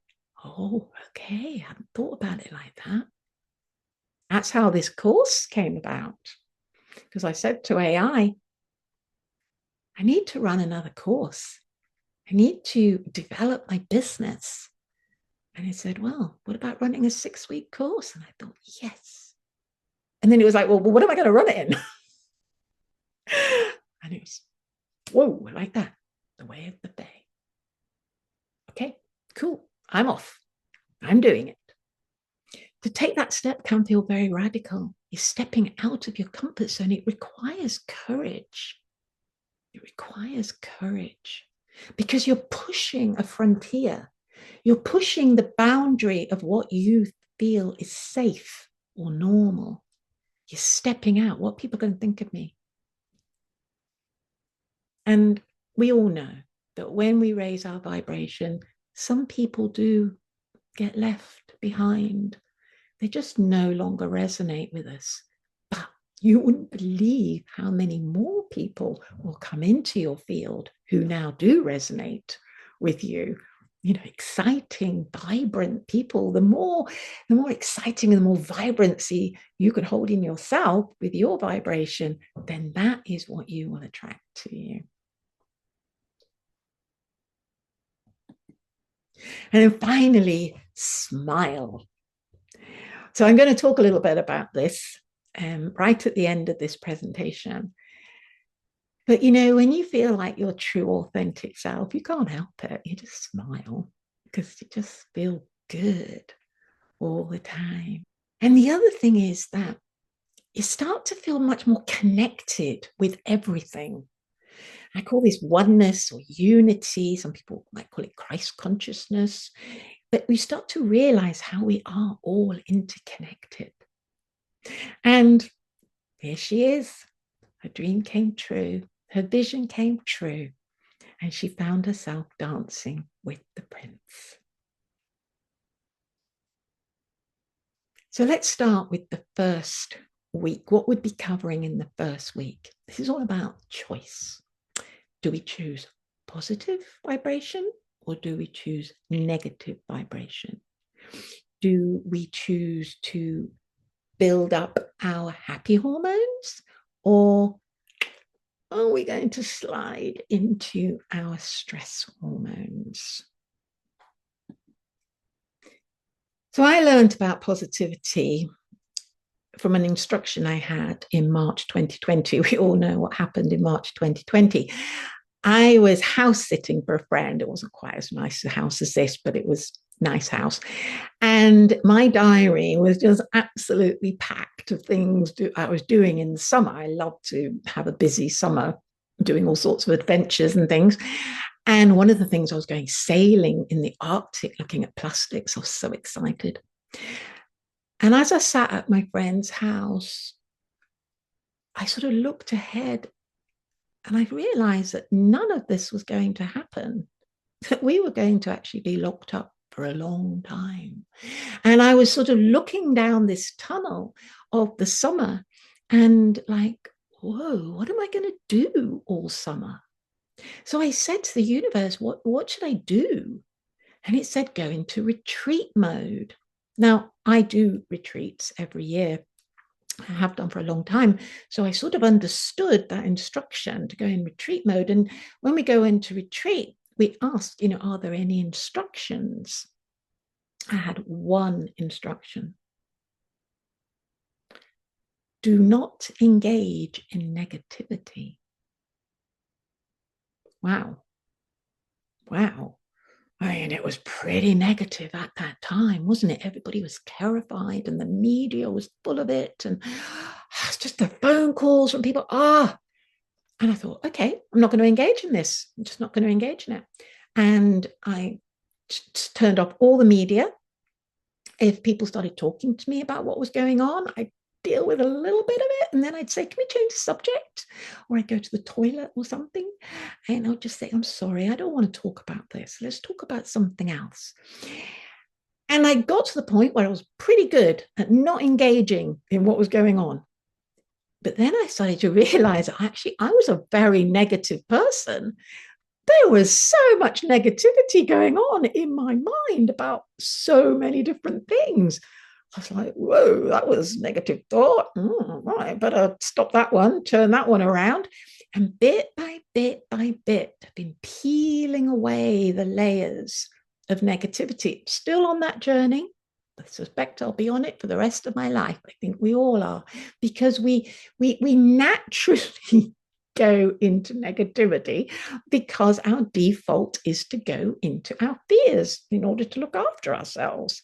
Oh, okay. I hadn't thought about it like that. That's how this course came about. Because I said to AI, I need to run another course. I need to develop my business. And it said, well, what about running a 6-week course? And I thought, yes. And then it was like, well, what am I going to run it in? And it was, whoa, like that. The Way of the Fae. Okay, cool. I'm off. I'm doing it. To take that step can feel very radical. You're stepping out of your comfort zone. It requires courage. It requires courage because you're pushing a frontier. You're pushing the boundary of what you feel is safe or normal. You're stepping out. What people are going to think of me? And we all know that when we raise our vibration, some people do get left behind. They just no longer resonate with us. But you wouldn't believe how many more people will come into your field who now do resonate with you. Exciting, vibrant people. The more exciting and the more vibrancy you can hold in yourself with your vibration, then that is what you will attract to you. And then finally, smile. So I'm going to talk a little bit about this right at the end of this presentation. But, when you feel like your true, authentic self, you can't help it. You just smile because you just feel good. all the time. And the other thing is that you start to feel much more connected with everything. I call this oneness or unity. Some people might call it Christ consciousness. But we start to realize how we are all interconnected. And here she is. Her dream came true. Her vision came true. And she found herself dancing with the prince. So let's start with the first week. What would be covering in the first week? This is all about choice. Do we choose positive vibration or do we choose negative vibration? Do we choose to build up our happy hormones, or are we going to slide into our stress hormones? So I learned about positivity from an instruction I had in March 2020. We all know what happened in March 2020. I was house sitting for a friend. It wasn't quite as nice a house as this, but it was a nice house. And my diary was just absolutely packed of things I was doing in the summer. I love to have a busy summer doing all sorts of adventures and things. And one of the things I was going sailing in the Arctic, looking at plastics. I was so excited. And as I sat at my friend's house, I sort of looked ahead and I realized that none of this was going to happen, that we were going to actually be locked up for a long time. And I was sort of looking down this tunnel of the summer and like, whoa, what am I going to do all summer? So I said to the universe, what should I do? And it said, go into retreat mode. Now, I do retreats every year. I have done for a long time. So I sort of understood that instruction to go in retreat mode. And when we go into retreat, we asked, are there any instructions? I had one instruction. Do not engage in negativity. Wow. I mean, it was pretty negative at that time, wasn't it? Everybody was terrified and the media was full of it. And it's just the phone calls from people. And I thought, okay, I'm not going to engage in this. I'm just not going to engage in it. And I turned off all the media. If people started talking to me about what was going on, I'd deal with a little bit of it. And then I'd say, can we change the subject? Or I'd go to the toilet or something. And I would just say, I'm sorry, I don't want to talk about this. Let's talk about something else. And I got to the point where I was pretty good at not engaging in what was going on. But then I started to realize actually I was a very negative person. There was so much negativity going on in my mind about so many different things. I was like, whoa, that was negative thought. Right, better stop that one, turn that one around. And bit by bit by bit, I've been peeling away the layers of negativity. Still on that journey. I suspect I'll be on it for the rest of my life. I think we all are, because we naturally go into negativity because our default is to go into our fears in order to look after ourselves.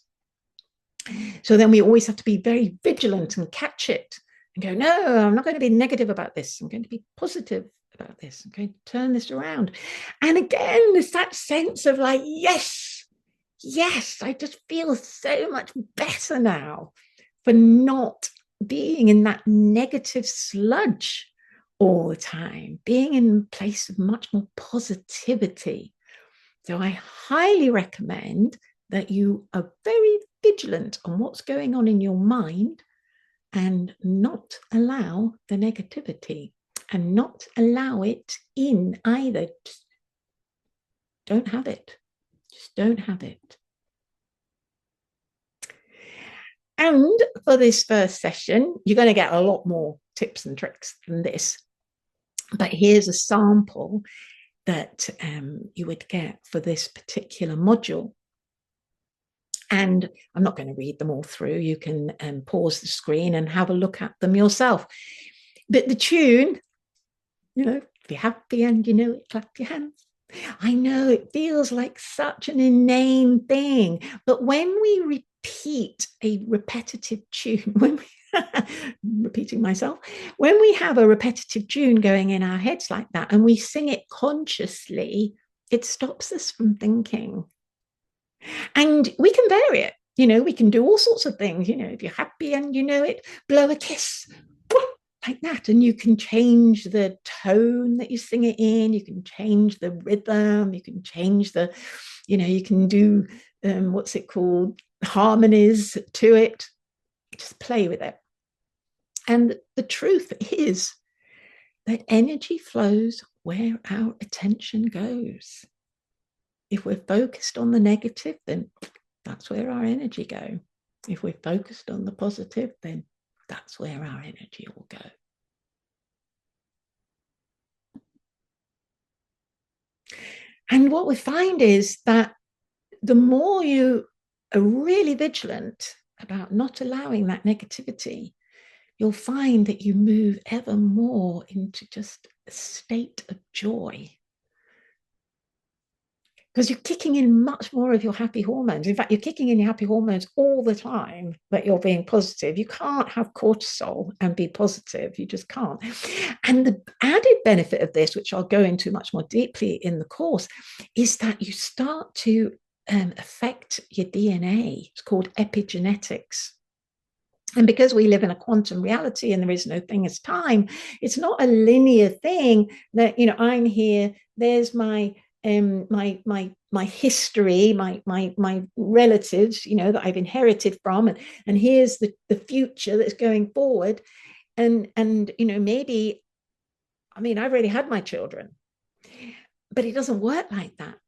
So then we always have to be very vigilant and catch it and go, no, I'm not going to be negative about this. I'm going to be positive about this. I'm going to turn this around. And again, there's that sense of like, yes, I just feel so much better now for not being in that negative sludge all the time, being in a place of much more positivity. So I highly recommend that you are very vigilant on what's going on in your mind and not allow the negativity and not allow it in either. Just don't have it. Just don't have it. And for this first session, you're going to get a lot more tips and tricks than this. But here's a sample that you would get for this particular module. And I'm not going to read them all through. You can pause the screen and have a look at them yourself. But the tune, if you're happy and you know it, clap your hands. I know it feels like such an inane thing, but when we repeat a repetitive tune, when we repeating myself, when we have a repetitive tune going in our heads like that and we sing it consciously, it stops us from thinking. And we can vary it. We can do all sorts of things. If you're happy and you know it, blow a kiss like that. And you can change the tone that you sing it in. You can change the rhythm. You can change you can do, what's it called? Harmonies to it. Just play with it. And the truth is that energy flows where our attention goes. If we're focused on the negative, then that's where our energy goes. If we're focused on the positive, then that's where our energy will go. And what we find is that the more you are really vigilant about not allowing that negativity, you'll find that you move ever more into just a state of joy. Because you're kicking in much more of your happy hormones. In fact, you're kicking in your happy hormones all the time that you're being positive. You can't have cortisol and be positive. You just can't. And the added benefit of this, which I'll go into much more deeply in the course, is that you start to affect your DNA. It's called epigenetics. And because we live in a quantum reality and there is no thing as time, it's not a linear thing that, I'm here, there's my history, my relatives, that I've inherited from, and here's the future that's going forward. And maybe, I've already had my children, but it doesn't work like that.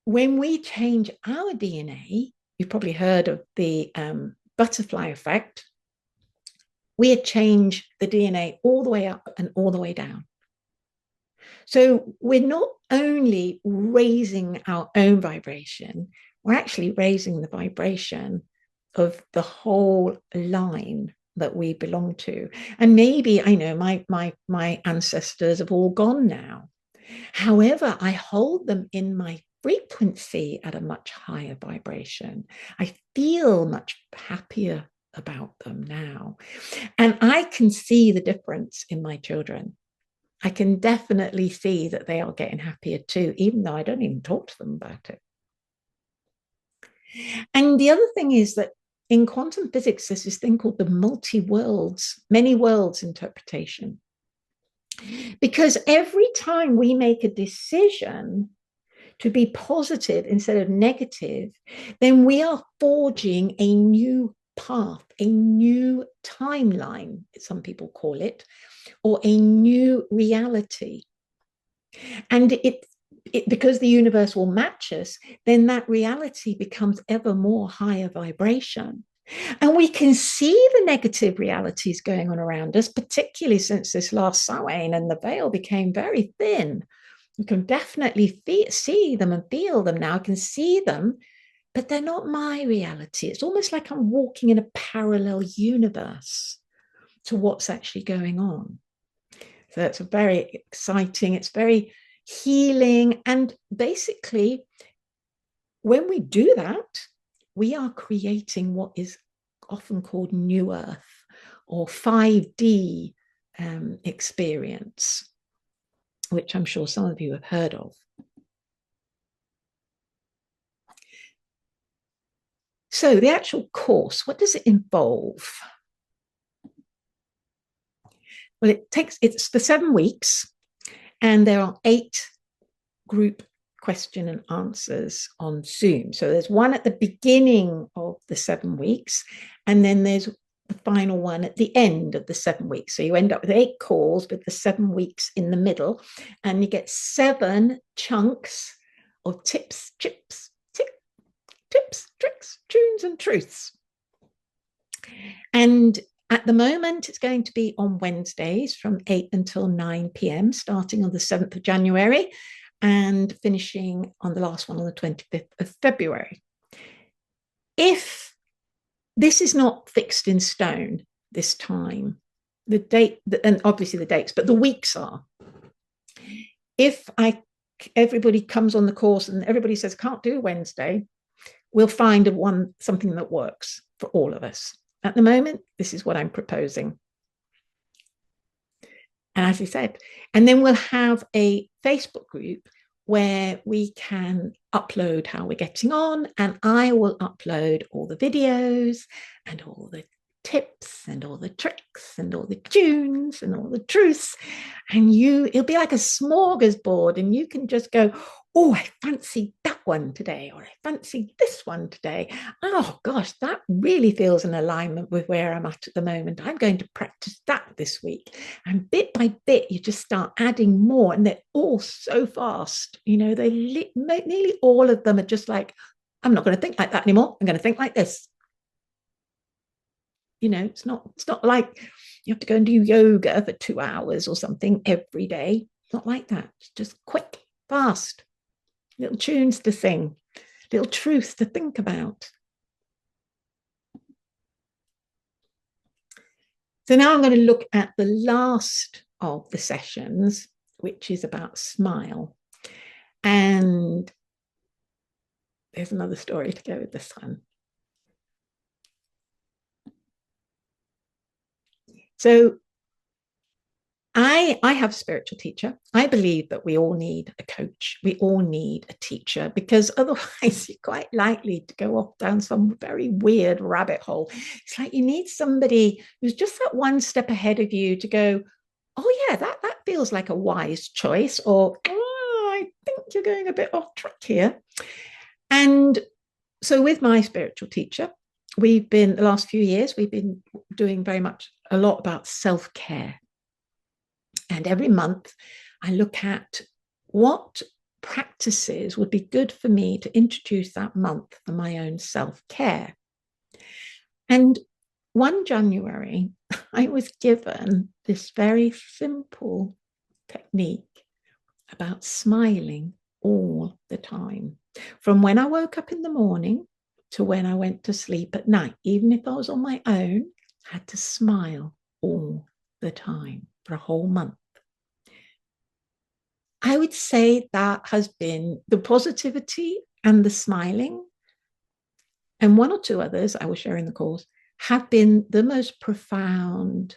When we change our DNA, you've probably heard of the butterfly effect. We change the DNA all the way up and all the way down. So we're not only raising our own vibration, we're actually raising the vibration of the whole line that we belong to. And maybe, I know my ancestors have all gone now. However, I hold them in my frequency at a much higher vibration. I feel much happier about them now. And I can see the difference in my children. I can definitely see that they are getting happier too, even though I don't even talk to them about it. And the other thing is that in quantum physics, there's this thing called the multi-worlds, many worlds interpretation. Because every time we make a decision to be positive instead of negative, then we are forging a new path, a new timeline, some people call it, or a new reality. And because the universe will match us, then that reality becomes ever more higher vibration. And we can see the negative realities going on around us, particularly since this last Samhain and the veil became very thin. You can definitely see them and feel them now. I can see them, but they're not my reality. It's almost like I'm walking in a parallel universe to what's actually going on. So it's very exciting. It's very healing. And basically, when we do that, we are creating what is often called New Earth or 5D experience, which I'm sure some of you have heard of. So the actual course, what does it involve? Well, it's for 7 weeks, and there are 8 group question and answers on Zoom. So there's one at the beginning of the 7 weeks, and then there's the final one at the end of the 7 weeks. So you end up with 8 calls with the 7 weeks in the middle, and you get 7 chunks of tips, tricks, tunes, and truths. And at the moment, it's going to be on Wednesdays from 8 until 9 p.m., starting on the 7th of January and finishing on the last one on the 25th of February. If this is not fixed in stone this time, the date, and obviously the dates, but the weeks are. If everybody comes on the course and everybody says, can't do Wednesday, we'll find something that works for all of us. At the moment, this is what I'm proposing. And as I said, and then we'll have a Facebook group where we can upload how we're getting on, and I will upload all the videos and all the tips and all the tricks and all the tunes and all the truths, and it'll be like a smorgasbord, and you can just go, oh, I fancy that one today, or I fancy this one today. Oh gosh, that really feels in alignment with where I'm at the moment. I'm going to practice that this week. And bit by bit, you just start adding more, and they're all so fast. Nearly all of them are just like, I'm not going to think like that anymore. I'm going to think like this. It's not like you have to go and do yoga for 2 hours or something every day. It's not like that. It's just quick, fast, little tunes to sing, little truths to think about. So now I'm going to look at the last of the sessions, which is about smile. And there's another story to go with this one. So I have a spiritual teacher. I believe that we all need a coach. We all need a teacher, because otherwise you're quite likely to go off down some very weird rabbit hole. It's like you need somebody who's just that one step ahead of you to go, oh yeah, that feels like a wise choice, or I think you're going a bit off track here. And so with my spiritual teacher, the last few years, we've been doing a lot about self-care. And every month I look at what practices would be good for me to introduce that month for my own self-care. And 1 January, I was given this very simple technique about smiling all the time. From when I woke up in the morning to when I went to sleep at night, even if I was on my own, I had to smile all the time for a whole month. I would say that has been the positivity and the smiling, and 1 or 2 others I will share in the course, have been the most profound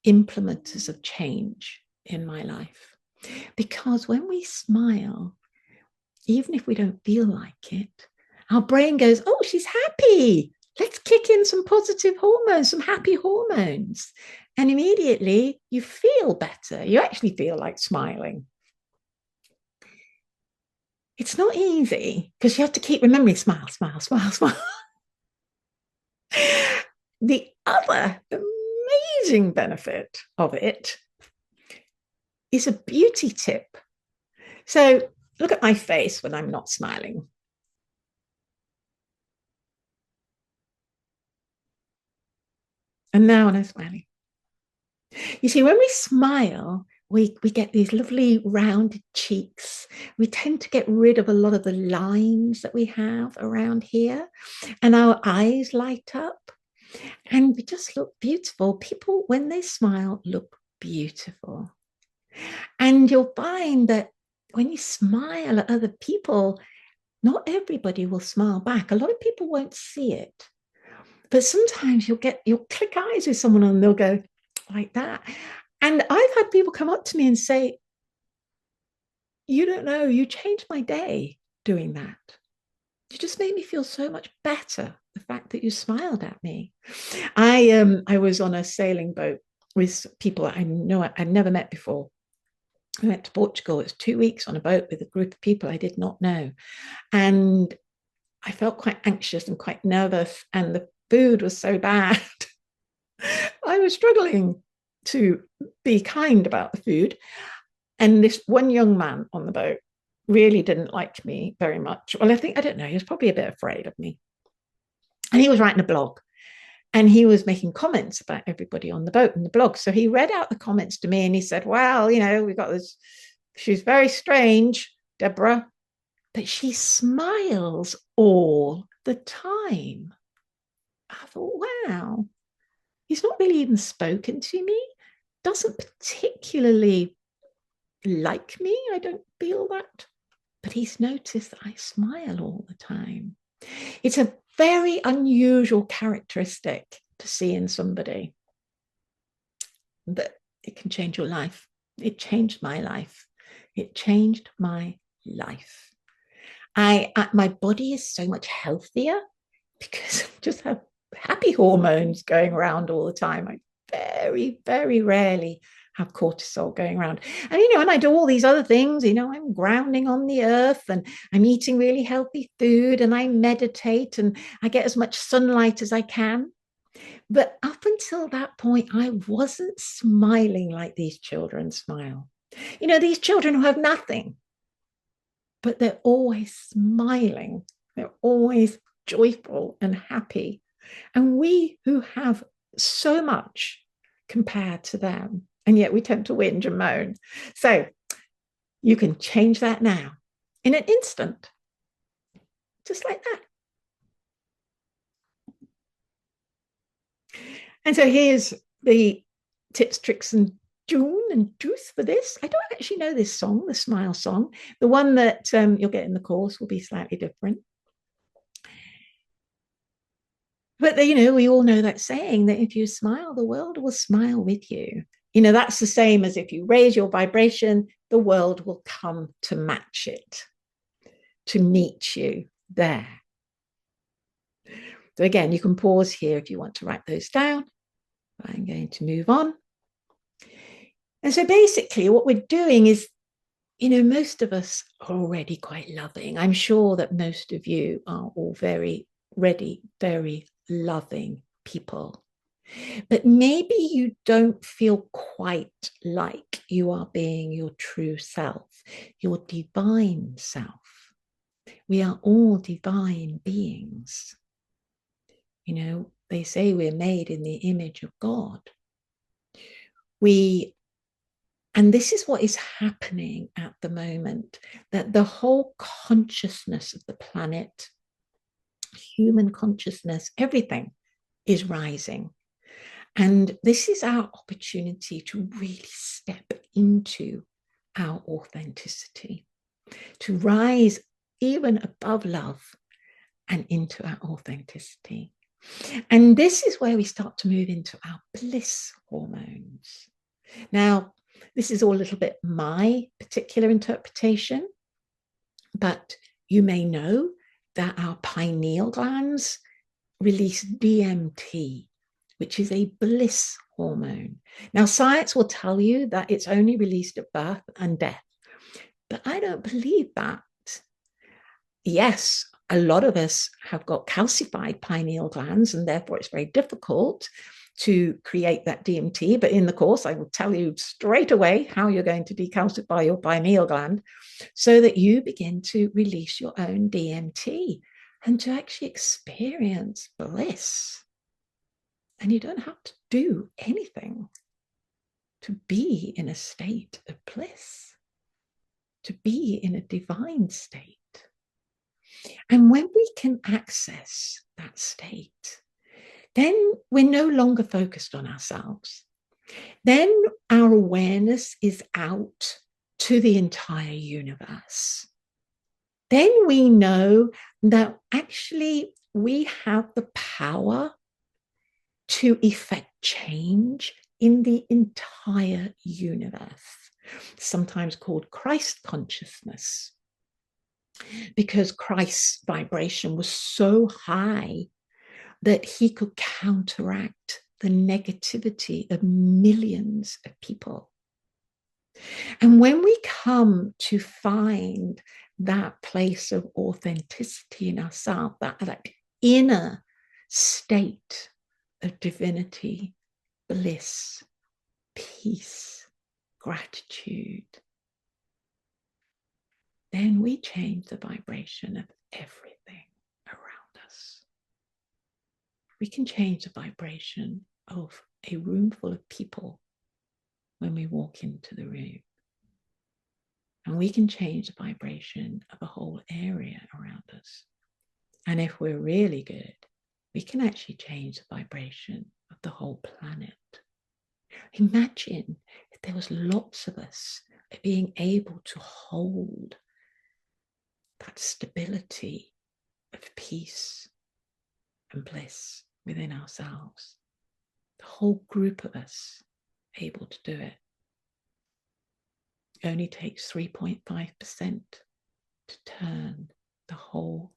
implementers of change in my life. Because when we smile, even if we don't feel like it, our brain goes, oh, she's happy. Let's kick in some positive hormones, some happy hormones. And immediately you feel better. You actually feel like smiling. It's not easy because you have to keep remembering smile, smile, smile, smile. The other amazing benefit of it is a beauty tip. So look at my face when I'm not smiling. And now when I'm smiling. You see, when we smile, we get these lovely rounded cheeks. We tend to get rid of a lot of the lines that we have around here, and our eyes light up, and we just look beautiful. People, when they smile, look beautiful. And you'll find that when you smile at other people, not everybody will smile back. A lot of people won't see it. But sometimes you'll click eyes with someone and they'll go like that. And I've had people come up to me and say, you don't know, you changed my day doing that. You just made me feel so much better, the fact that you smiled at me. I was on a sailing boat with people I know I'd never met before. I went to Portugal. It was 2 weeks on a boat with a group of people I did not know. And I felt quite anxious and quite nervous, and the food was so bad. I was struggling to be kind about the food. And this one young man on the boat really didn't like me very much. Well, I don't know, he was probably a bit afraid of me. And he was writing a blog, and he was making comments about everybody on the boat in the blog. So he read out the comments to me and he said, well, we've got this, she's very strange, Deborah, but she smiles all the time. I thought, wow, he's not really even spoken to me, doesn't particularly like me. I don't feel that. But he's noticed that I smile all the time. It's a very unusual characteristic to see in somebody, but it can change your life. It changed my life. It changed my life. My body is so much healthier because I just have happy hormones going around all the time. I very, very rarely have cortisol going around. And, and I do all these other things, I'm grounding on the earth and I'm eating really healthy food and I meditate and I get as much sunlight as I can. But up until that point, I wasn't smiling like these children smile. These children who have nothing, but they're always smiling. They're always joyful and happy. And we who have so much compared to them, and yet we tend to whinge and moan. So you can change that now in an instant, just like that. And so here's the tips, tricks, and June and juice for this. I don't actually know this song, the Smile song. The one that you'll get in the course will be slightly different. But, we all know that saying that if you smile, the world will smile with you. That's the same as if you raise your vibration, the world will come to match it, to meet you there. So again, you can pause here if you want to write those down. I'm going to move on. And so basically what we're doing is, most of us are already quite loving. I'm sure that most of you are all very ready, very loving people. But maybe you don't feel quite like you are being your true self, your divine self. We are all divine beings. They say we're made in the image of God. And this is what is happening at the moment, that the whole consciousness of the planet, human consciousness, everything is rising. And this is our opportunity to really step into our authenticity, to rise even above love and into our authenticity. And this is where we start to move into our bliss hormones. Now, this is all a little bit my particular interpretation, but you may know that our pineal glands release DMT, which is a bliss hormone. Now, science will tell you that it's only released at birth and death, but I don't believe that. Yes, a lot of us have got calcified pineal glands, and therefore it's very difficult to create that DMT. But in the course, I will tell you straight away how you're going to decalcify your pineal gland so that you begin to release your own DMT and to actually experience bliss. And you don't have to do anything to be in a state of bliss, to be in a divine state. And when we can access that state, then we're no longer focused on ourselves. Then our awareness is out to the entire universe. Then we know that actually we have the power to effect change in the entire universe, sometimes called Christ consciousness, because Christ's vibration was so high that he could counteract the negativity of millions of people. And when we come to find that place of authenticity in ourselves, that inner state of divinity, bliss, peace, gratitude, then we change the vibration of everything around us. We can change the vibration of a room full of people when we walk into the room. And we can change the vibration of a whole area around us. And if we're really good, we can actually change the vibration of the whole planet. Imagine if there was lots of us being able to hold that stability of peace and bliss within ourselves. The whole group of us able to do it. It only takes 3.5% to turn the whole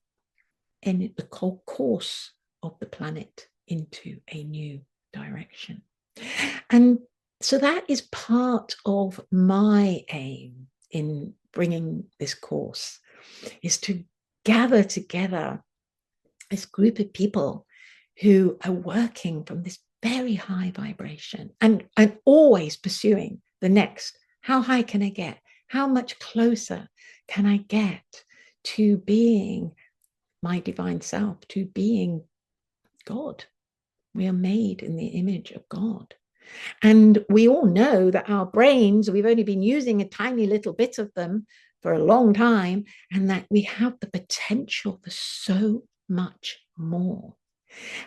course of the planet into a new direction. And so that is part of my aim in bringing this course, is to gather together this group of people who are working from this very high vibration and always pursuing the next. How high can I get? How much closer can I get to being my divine self, to being God? We are made in the image of God. And we all know that our brains, we've only been using a tiny little bit of them for a long time, and that we have the potential for so much more.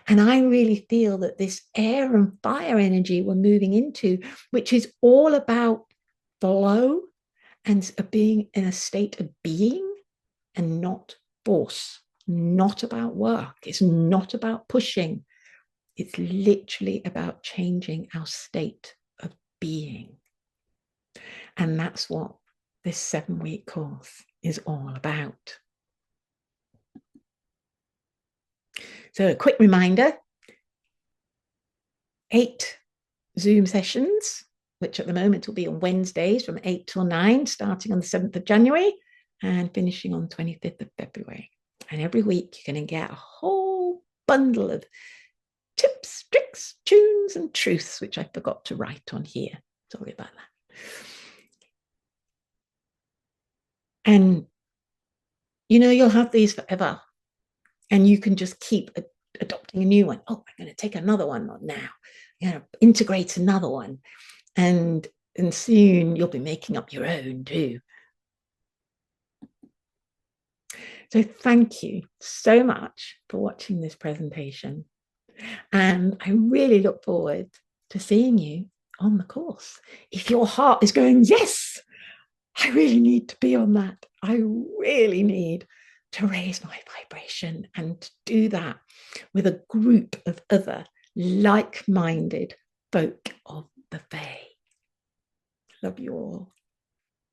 And I really feel that this air and fire energy we're moving into, which is all about flow and being in a state of being and not force, not about work. It's not about pushing. It's literally about changing our state of being. And that's what this 7-week course is all about. So a quick reminder, 8 Zoom sessions, which at the moment will be on Wednesdays from 8 till 9, starting on the 7th of January and finishing on the 25th of February. And every week you're going to get a whole bundle of tips, tricks, tunes, and truths, which I forgot to write on here. Sorry about that. And, you know, you'll have these forever. And you can just keep adopting a new one. Oh, I'm going to take another one on now. I'm going to integrate another one. And soon you'll be making up your own too. So thank you so much for watching this presentation. And I really look forward to seeing you on the course. If your heart is going, yes, I really need to be on that. I really need to raise my vibration and to do that with a group of other like-minded folk of the Fae. Love you all.